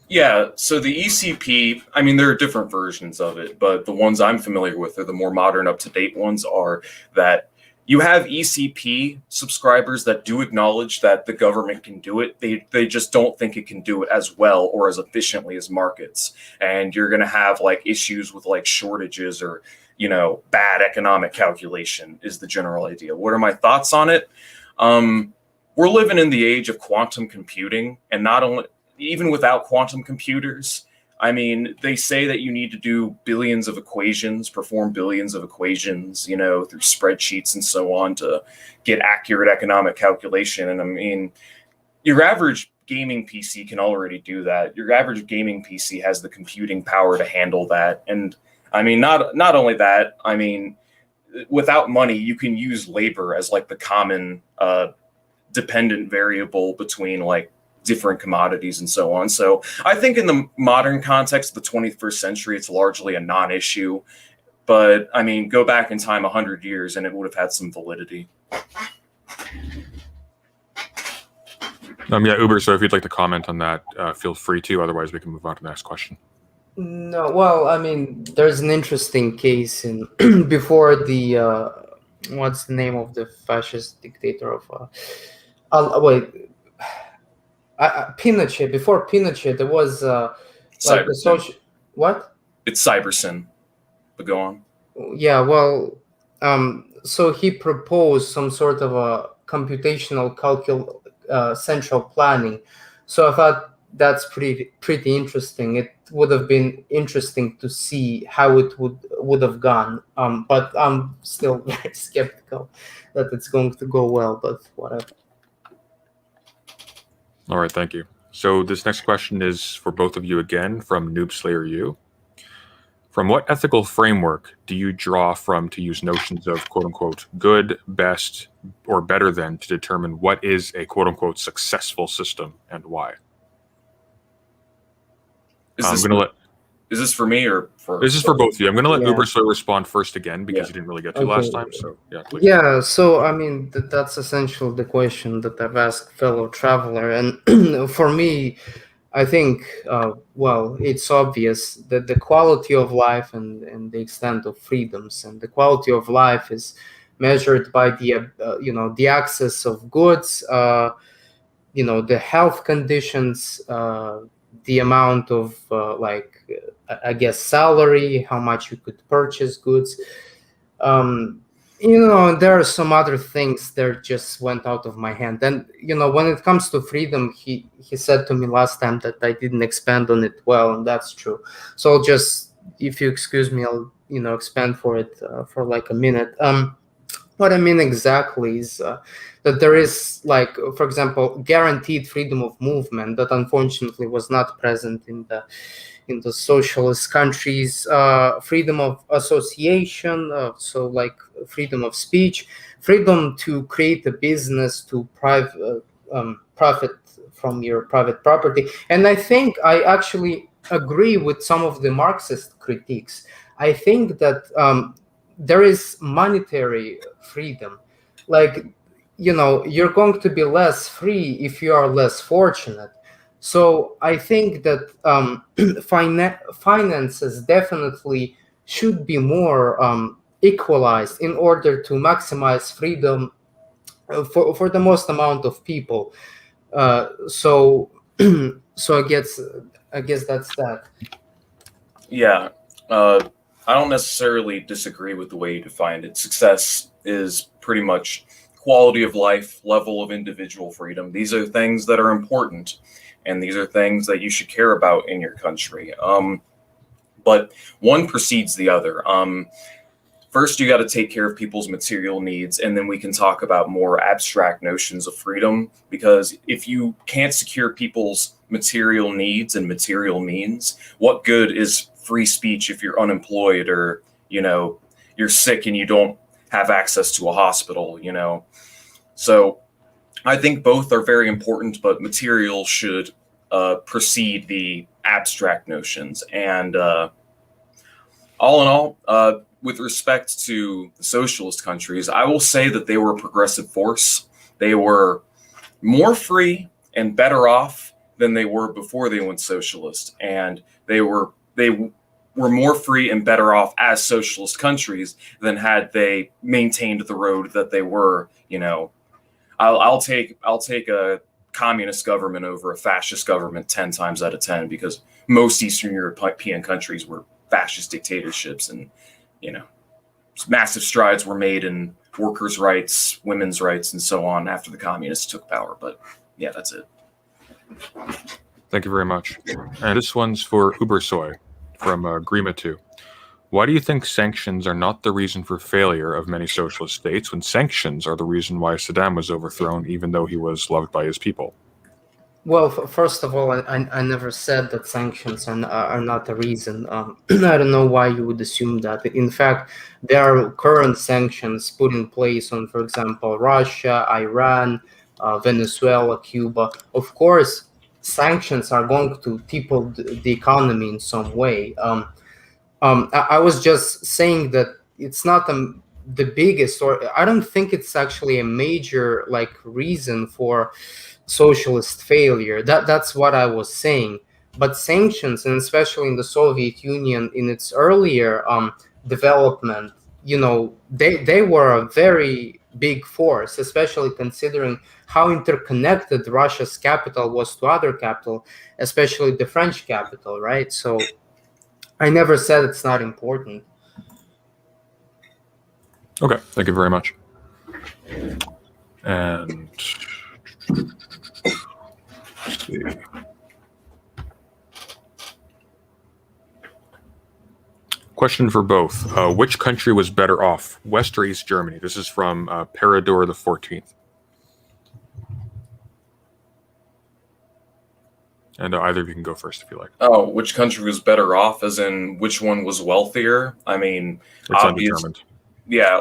Yeah, so the ECP, I mean, there are different versions of it, but the ones I'm familiar with are the more modern, up-to-date ones, are that you have ECP subscribers that do acknowledge that the government can do it. They just don't think it can do it as well or as efficiently as markets. And you're going to have like issues with like shortages or, you know, bad economic calculation is the general idea. What are my thoughts on it? We're living in the age of quantum computing, and not only... even without quantum computers, I mean, they say that you need to do billions of equations, perform billions of equations, you know, through spreadsheets and so on to get accurate economic calculation. And I mean, your average gaming PC can already do that. Your average gaming PC has the computing power to handle that. And I mean, not only that, I mean, without money, you can use labor as like the common dependent variable between like different commodities and so on. So I think in the modern context of the 21st century, it's largely a non-issue. But I mean, go back in time 100 years and it would have had some validity. Yeah, Uber, so if you'd like to comment on that, feel free to. Otherwise, we can move on to the next question. No, well, I mean, there's an interesting case in before the what's the name of the fascist dictator of Pinochet. Before Pinochet, there was like a social what? It's Cybersyn, but go on. Yeah, well, so he proposed some sort of a computational central planning. So I thought that's pretty interesting. It would have been interesting to see how it would have gone. But I'm still very skeptical that it's going to go well. But whatever. All right, thank you. So this next question is for both of you again from Noob Slayer U. From what ethical framework do you draw from to use notions of quote-unquote good, best, or better than to determine what is a quote-unquote successful system and why? Is I'm this going to let is this for me or for? this is for both of you. I'm going to let Yeah. Ubersoy respond first again because Yeah. he didn't really get to last Okay. time. So yeah, please. Yeah, so I mean that's essentially the question that I've asked fellow traveler, and for me, I think well, it's obvious that the quality of life and the extent of freedoms and the quality of life is measured by the the access of goods, the health conditions, the amount of I guess salary, how much you could purchase goods. um there are some other things that just went out of my hand, and when it comes to freedom, he said to me last time that I didn't expand on it well, and that's true. So I'll just, if you excuse me, I'll expand for it for like a minute. What I mean exactly is that there is, like, for example, guaranteed freedom of movement that unfortunately was not present in the socialist countries. Freedom of association, so like freedom of speech, freedom to create a business, to profit from your private property. And I think I actually agree with some of the Marxist critiques. I think that there is monetary freedom. Like, you're going to be less free if you are less fortunate. So I think that finances definitely should be more equalized in order to maximize freedom for the most amount of people. So so I guess that's that. Yeah, I don't necessarily disagree with the way you defined it. Success is pretty much quality of life, level of individual freedom. These are things that are important, and these are things that you should care about in your country. But one precedes the other. First, you got to take care of people's material needs, and then we can talk about more abstract notions of freedom. Because if you can't secure people's material needs and material means, what good is free speech if you're unemployed or you're sick and you don't have access to a hospital? So I think both are very important, but material should precede the abstract notions. And all in all, with respect to the socialist countries, I will say that they were a progressive force. They were more free and better off than they were before they went socialist, and they were more free and better off as socialist countries than had they maintained the road that they were. I'll take a communist government over a fascist government 10 times out of 10, because most Eastern European countries were fascist dictatorships, and massive strides were made in workers' rights, women's rights, and so on after the communists took power. But yeah, that's it. Thank you very much. And this one's for Ubersoy from Grima 2. Why do you think sanctions are not the reason for failure of many socialist states, when sanctions are the reason why Saddam was overthrown, even though he was loved by his people? Well, first of all, I never said that sanctions are not a reason. I don't know why you would assume that. In fact, there are current sanctions put in place on, for example, Russia, Iran, Venezuela, Cuba. Of course, sanctions are going to topple the economy in some way. I was just saying that it's not the biggest, or I don't think it's actually a major reason for socialist failure. That's what I was saying. But sanctions, and especially in the Soviet Union in its earlier development, they were a very big force, especially considering how interconnected Russia's capital was to other capital, especially the French capital, right? So I never said it's not important. Okay, thank you very much. And let's see. Question for both. Which country was better off, West or East Germany? This is from Peridor the 14th. And either of you can go first if you like. Oh, which country was better off, as in which one was wealthier? I mean, It's undetermined. Yeah,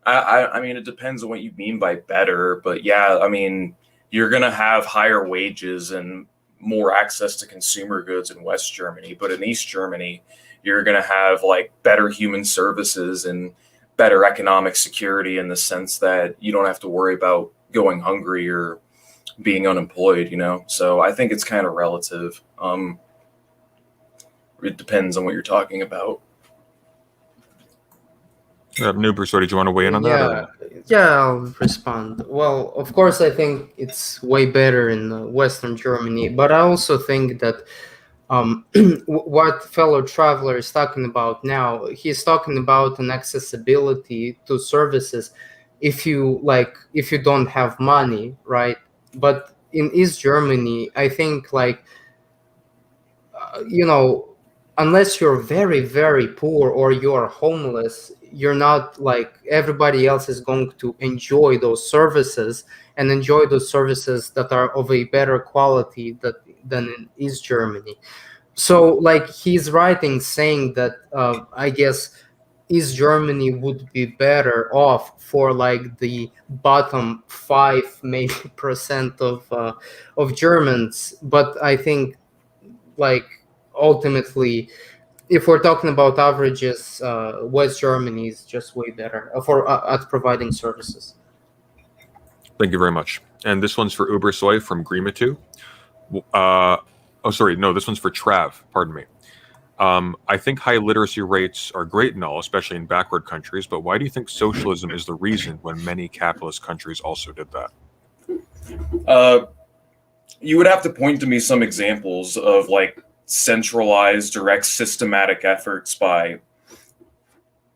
I mean, it depends on what you mean by better, but yeah, I mean, you're gonna have higher wages and more access to consumer goods in West Germany, but in East Germany, you're going to have like better human services and better economic security in the sense that you don't have to worry about going hungry or being unemployed, you know? So I think it's kind of relative. It depends on what you're talking about. Ubersoy, did you want to weigh in on that? Or? Yeah, I'll respond. Well, of course, I think it's way better in Western Germany, but I also think that what fellow traveler is talking about now, he's talking about an accessibility to services if you don't have money, right? But in East Germany, I think unless you're very, very poor or you're homeless, you're not like everybody else is going to enjoy those services and enjoy those services that are of a better quality than in East Germany. So like he's writing saying that I guess East Germany would be better off for like the bottom 5 maybe percent of Germans, but I think like ultimately, if we're talking about averages, West Germany is just way better for at providing services. Thank you very much. And this one's for Ubersoy from Grima2. This one's for Trav. Pardon me. I think high literacy rates are great and all, especially in backward countries, but why do you think socialism is the reason when many capitalist countries also did that? You would have to point to me some examples of like centralized, direct, systematic efforts by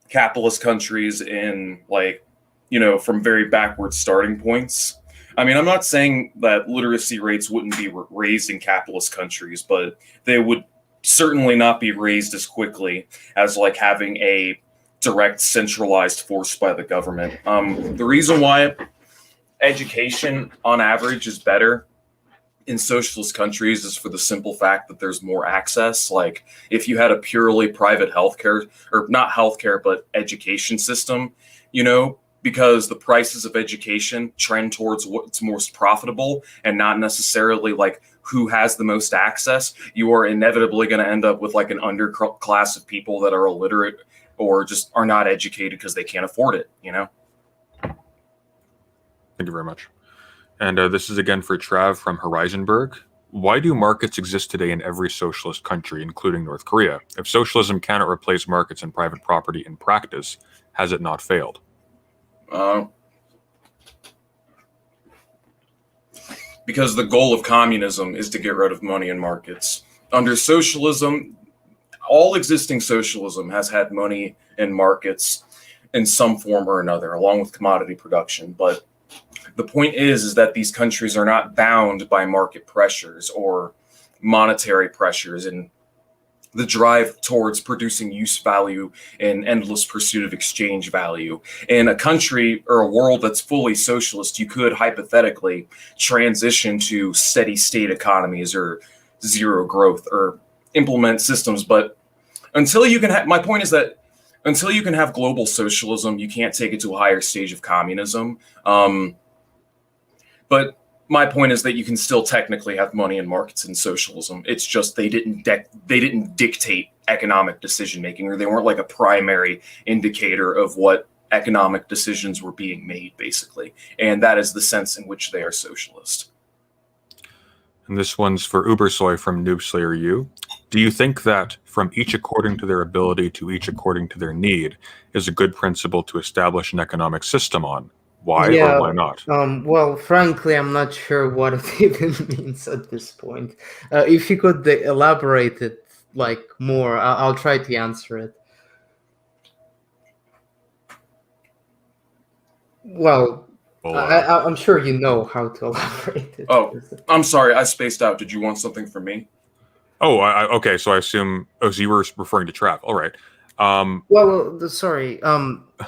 capitalist countries in from very backward starting points. I mean, I'm not saying that literacy rates wouldn't be raised in capitalist countries, but they would certainly not be raised as quickly as like having a direct centralized force by the government. The reason why education on average is better in socialist countries is for the simple fact that there's more access. Like if you had a purely private healthcare, or not healthcare, but education system, because the prices of education trend towards what's most profitable and not necessarily like who has the most access, you are inevitably going to end up with like an underclass of people that are illiterate or just are not educated because they can't afford it, Thank you very much. And this is again for Trav from Horizonberg. Why do markets exist today in every socialist country, including North Korea? If socialism cannot replace markets and private property in practice, has it not failed? Because the goal of communism is to get rid of money and markets. Under socialism, all existing socialism has had money and markets in some form or another, along with commodity production. But the point is that these countries are not bound by market pressures or monetary pressures and the drive towards producing use value and endless pursuit of exchange value. In a country or a world that's fully socialist, you could hypothetically transition to steady state economies or zero growth or implement systems. But until you can my point is that until you can have global socialism, you can't take it to a higher stage of communism. But my point is that you can still technically have money and markets in socialism. It's just they didn't dictate economic decision making, or they weren't like a primary indicator of what economic decisions were being made, basically. And that is the sense in which they are socialist. And this one's for Ubersoy from Noobslayer U. Do you think that from each according to their ability to each according to their need is a good principle to establish an economic system on? Why or why not? Well, frankly, I'm not sure what it even means at this point. If you could elaborate it like more, I'll try to answer it. Well, I'm sure you know how to elaborate it. Oh, I'm sorry, I spaced out. Did you want something from me? Oh, okay. So I assume. Oh, so you were referring to Trav. All right. Sorry.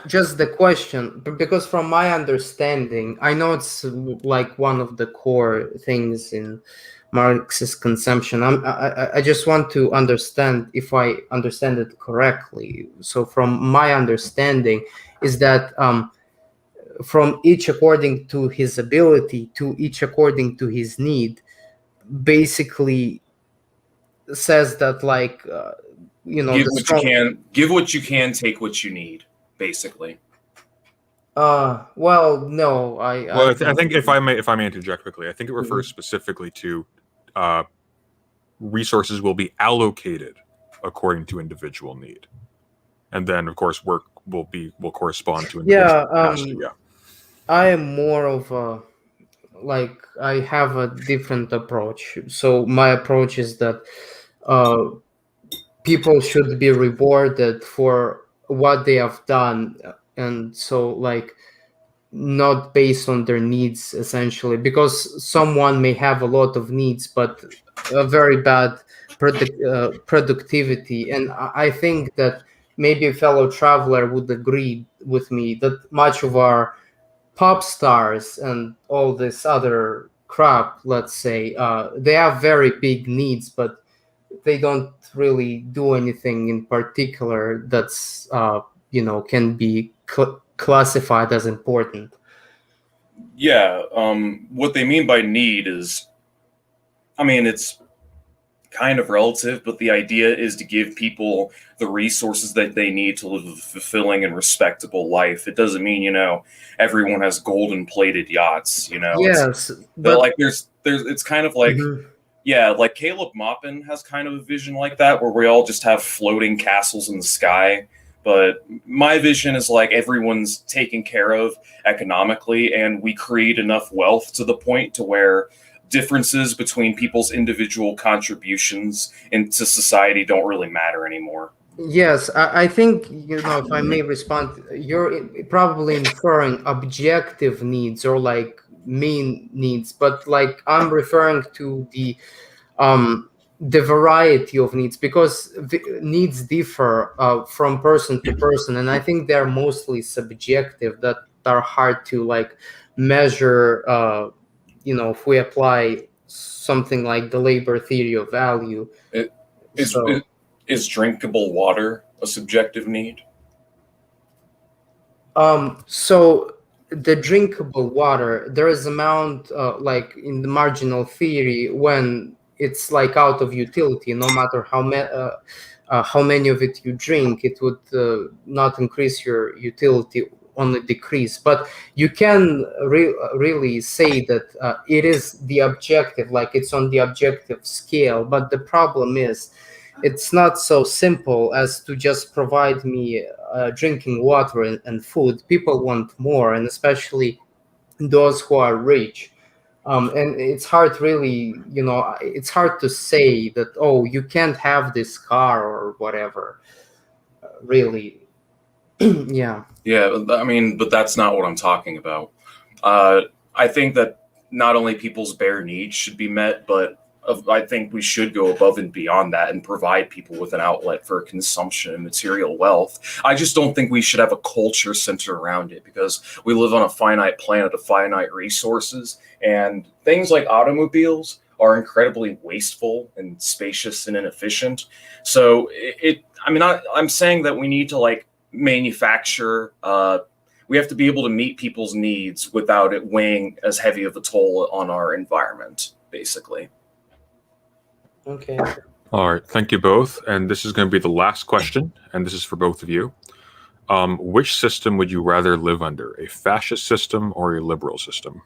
Just the question, because from my understanding, I know it's like one of the core things in Marxist consumption. I just want to understand if I understand it correctly. So, from my understanding, is that from each according to his ability to each according to his need, basically says that like Give the what strong. you can. Give what you can. Take what you need. Basically. Well, no, Well, I I think. think if I may interject quickly, I think it refers specifically to resources will be allocated according to individual need, and then of course work will correspond to individual Yeah, capacity. Yeah. I am more of a like I have a different approach. So my approach is that uh, people should be rewarded for what they have done, and so like not based on their needs essentially, because someone may have a lot of needs but a very bad productivity. And I think that maybe a fellow traveler would agree with me that much of our pop stars and all this other crap, let's say, they have very big needs, but they don't really do anything in particular that's can be classified as important. Yeah. What they mean by need is, I mean, it's kind of relative, but the idea is to give people the resources that they need to live a fulfilling and respectable life. It doesn't mean, everyone has golden plated yachts, Yes, but but like there's it's kind of like, mhm. yeah, like Caleb Maupin has kind of a vision like that where we all just have floating castles in the sky. But my vision is like everyone's taken care of economically, and we create enough wealth to the point to where differences between people's individual contributions into society don't really matter anymore. Yes, I think, if I may respond, you're probably inferring objective needs or like mean needs, but like I'm referring to the variety of needs, because needs differ from person to person, and I think they're mostly subjective, that are hard to like measure. If we apply something like the labor theory of value. It, is, So is drinkable water a subjective need? so the drinkable water, there is amount like in the marginal theory, when it's like out of utility, no matter how many of it you drink, it would not increase your utility, only decrease. But you can really say that it is the objective, like it's on the objective scale. But the problem is, it's not so simple as to just provide me drinking water and food. People want more, and especially those who are rich. And it's hard, really, it's hard to say that, oh, you can't have this car or whatever. Really, yeah. Yeah, I mean, but that's not what I'm talking about. I think that not only people's bare needs should be met, but I think we should go above and beyond that and provide people with an outlet for consumption and material wealth. I just don't think we should have a culture centered around it, because we live on a finite planet of finite resources, and things like automobiles are incredibly wasteful and spacious and inefficient. So I'm saying that we need to like manufacture. We have to be able to meet people's needs without it weighing as heavy of a toll on our environment, basically. Okay. All right. Thank you both. And this is going to be the last question, and this is for both of you. Which system would you rather live under, a fascist system or a liberal system?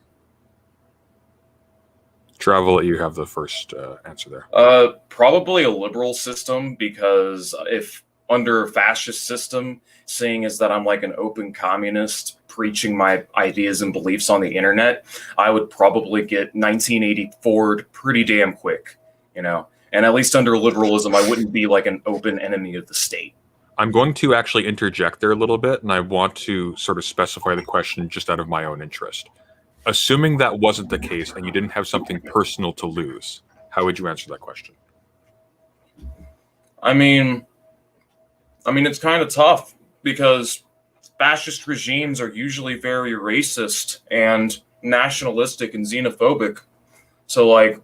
Travel, you have the first answer there. Probably a liberal system, because if under a fascist system, seeing as that I'm like an open communist preaching my ideas and beliefs on the internet, I would probably get 1984 pretty damn quick, And at least under liberalism, I wouldn't be like an open enemy of the state. I'm going to actually interject there a little bit, and I want to sort of specify the question just out of my own interest. Assuming that wasn't the case and you didn't have something personal to lose, how would you answer that question? I mean, it's kind of tough, because fascist regimes are usually very racist and nationalistic and xenophobic. So, like,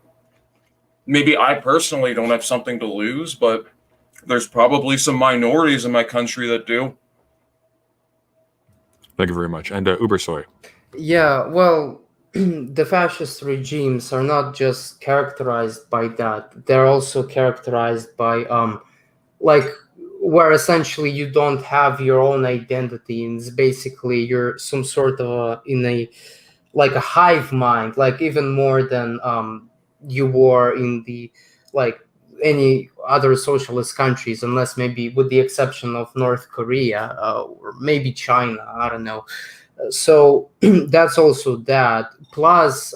maybe I personally don't have something to lose, but there's probably some minorities in my country that do. Thank you very much. And Ubersoy. Yeah, well, the fascist regimes are not just characterized by that; they're also characterized by like where essentially you don't have your own identity, and it's basically you're some sort of in a like a hive mind, like even more than you were in the like any other socialist countries, unless maybe with the exception of North Korea or maybe China. I don't know. So that's also that. Plus,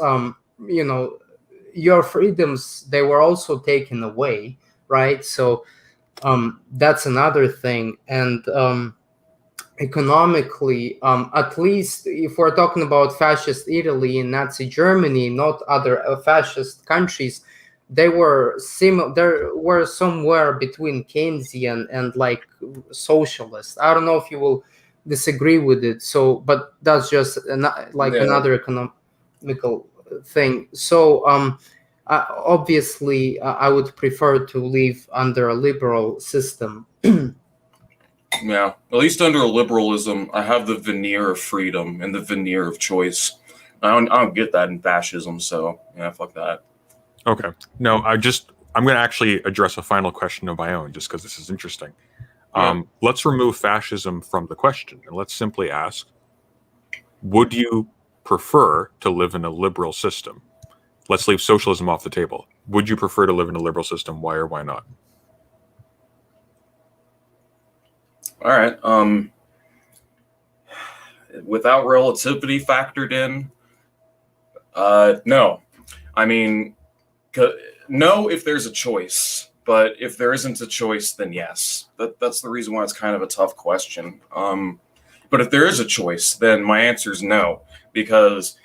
your freedoms, they were also taken away, right? So that's another thing. And economically, at least if we're talking about fascist Italy and Nazi Germany, not other fascist countries, they were there were somewhere between Keynesian and like socialist. I don't know if you will disagree with it. So, but that's just like Yeah. another economical thing. So, obviously, I would prefer to live under a liberal system. Yeah, at least under liberalism, I have the veneer of freedom and the veneer of choice. I don't get that in fascism, so yeah, fuck that. Okay. No, I'm going to actually address a final question of my own, just because this is interesting. Let's remove fascism from the question, and let's simply ask: would you prefer to live in a liberal system? Let's leave socialism off the table. Would you prefer to live in a liberal system? Why or why not? All right. Without relativity factored in, no. I mean, no if there's a choice, but if there isn't a choice, then yes. That's the reason why it's kind of a tough question. But if there is a choice, then my answer is no, because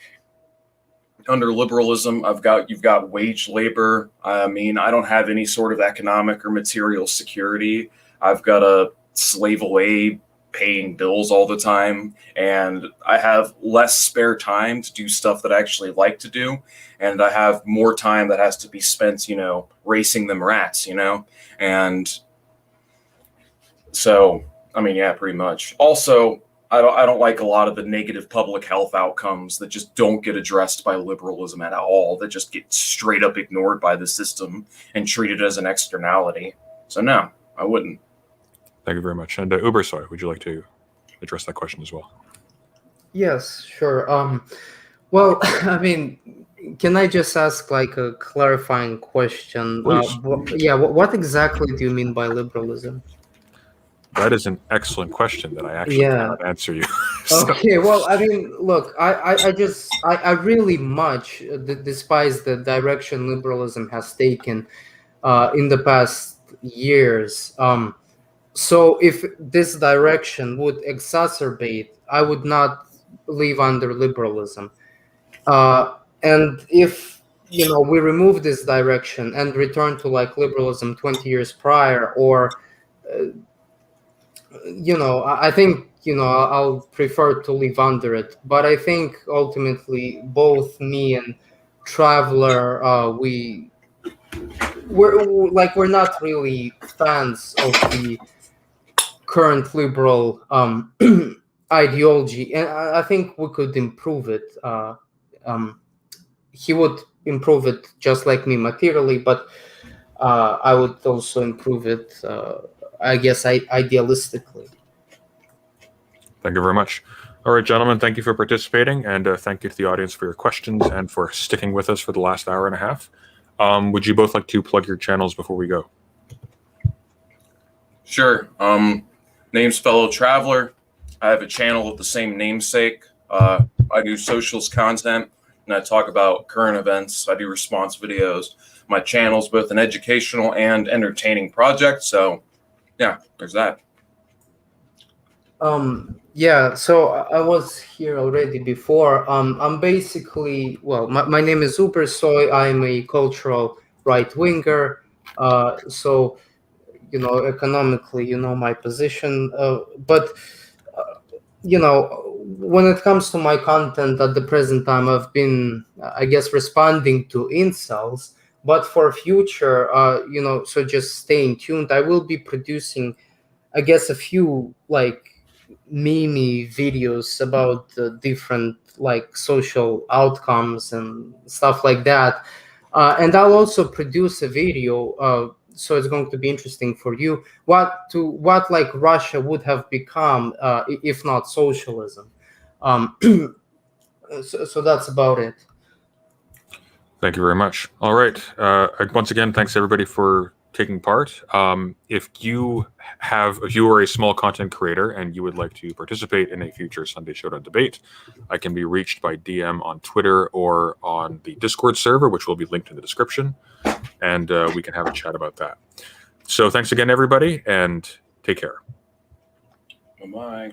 under liberalism, you've got wage labor. I mean, I don't have any sort of economic or material security. I've got to slave away paying bills all the time, and I have less spare time to do stuff that I actually like to do, and I have more time that has to be spent, racing them rats, and so I mean, yeah, pretty much. Also, I don't like a lot of the negative public health outcomes that just don't get addressed by liberalism at all, that just get straight up ignored by the system and treated as an externality. So no, I wouldn't. Thank you very much. And Ubersoy, would you like to address that question as well? Yes, sure. Well, I mean, can I just ask like a clarifying question? Please. What exactly do you mean by liberalism? That is an excellent question that I actually cannot answer you. Okay, well, I mean, look, I really much despise the direction liberalism has taken in the past years. So if this direction would exacerbate, I would not live under liberalism. And if we remove this direction and return to like liberalism 20 years prior, or I think I'll prefer to live under it. But I think ultimately both me and Traveler, we're not really fans of the current liberal ideology, and I think we could improve it. He would improve it just like me materially, but I would also improve it, I guess, idealistically. Thank you very much. All right, gentlemen, thank you for participating, and thank you to the audience for your questions and for sticking with us for the last hour and a half. Would you both like to plug your channels before we go? Sure. Name's Fellow Traveler. I have a channel with the same namesake. I do socialist content, and I talk about current events. I do response videos. My channel's both an educational and entertaining project, so yeah, there's that. Yeah, so I was here already before. I'm basically, well, my name is Ubersoy. I'm a cultural right-winger. So, economically, my position. But, when it comes to my content at the present time, I've been, I guess, responding to incels. But for future, so just staying tuned. I will be producing, I guess, a few, like, meme videos about different like social outcomes and stuff like that. And I'll also produce a video, so it's going to be interesting for you. What like Russia would have become if not socialism. So that's about it. Thank you very much. All right. Once again, thanks everybody for taking part. If you are a small content creator and you would like to participate in a future Sunday Showdown debate, I can be reached by DM on Twitter or on the Discord server, which will be linked in the description, and we can have a chat about that. So thanks again, everybody, and take care. Bye-bye.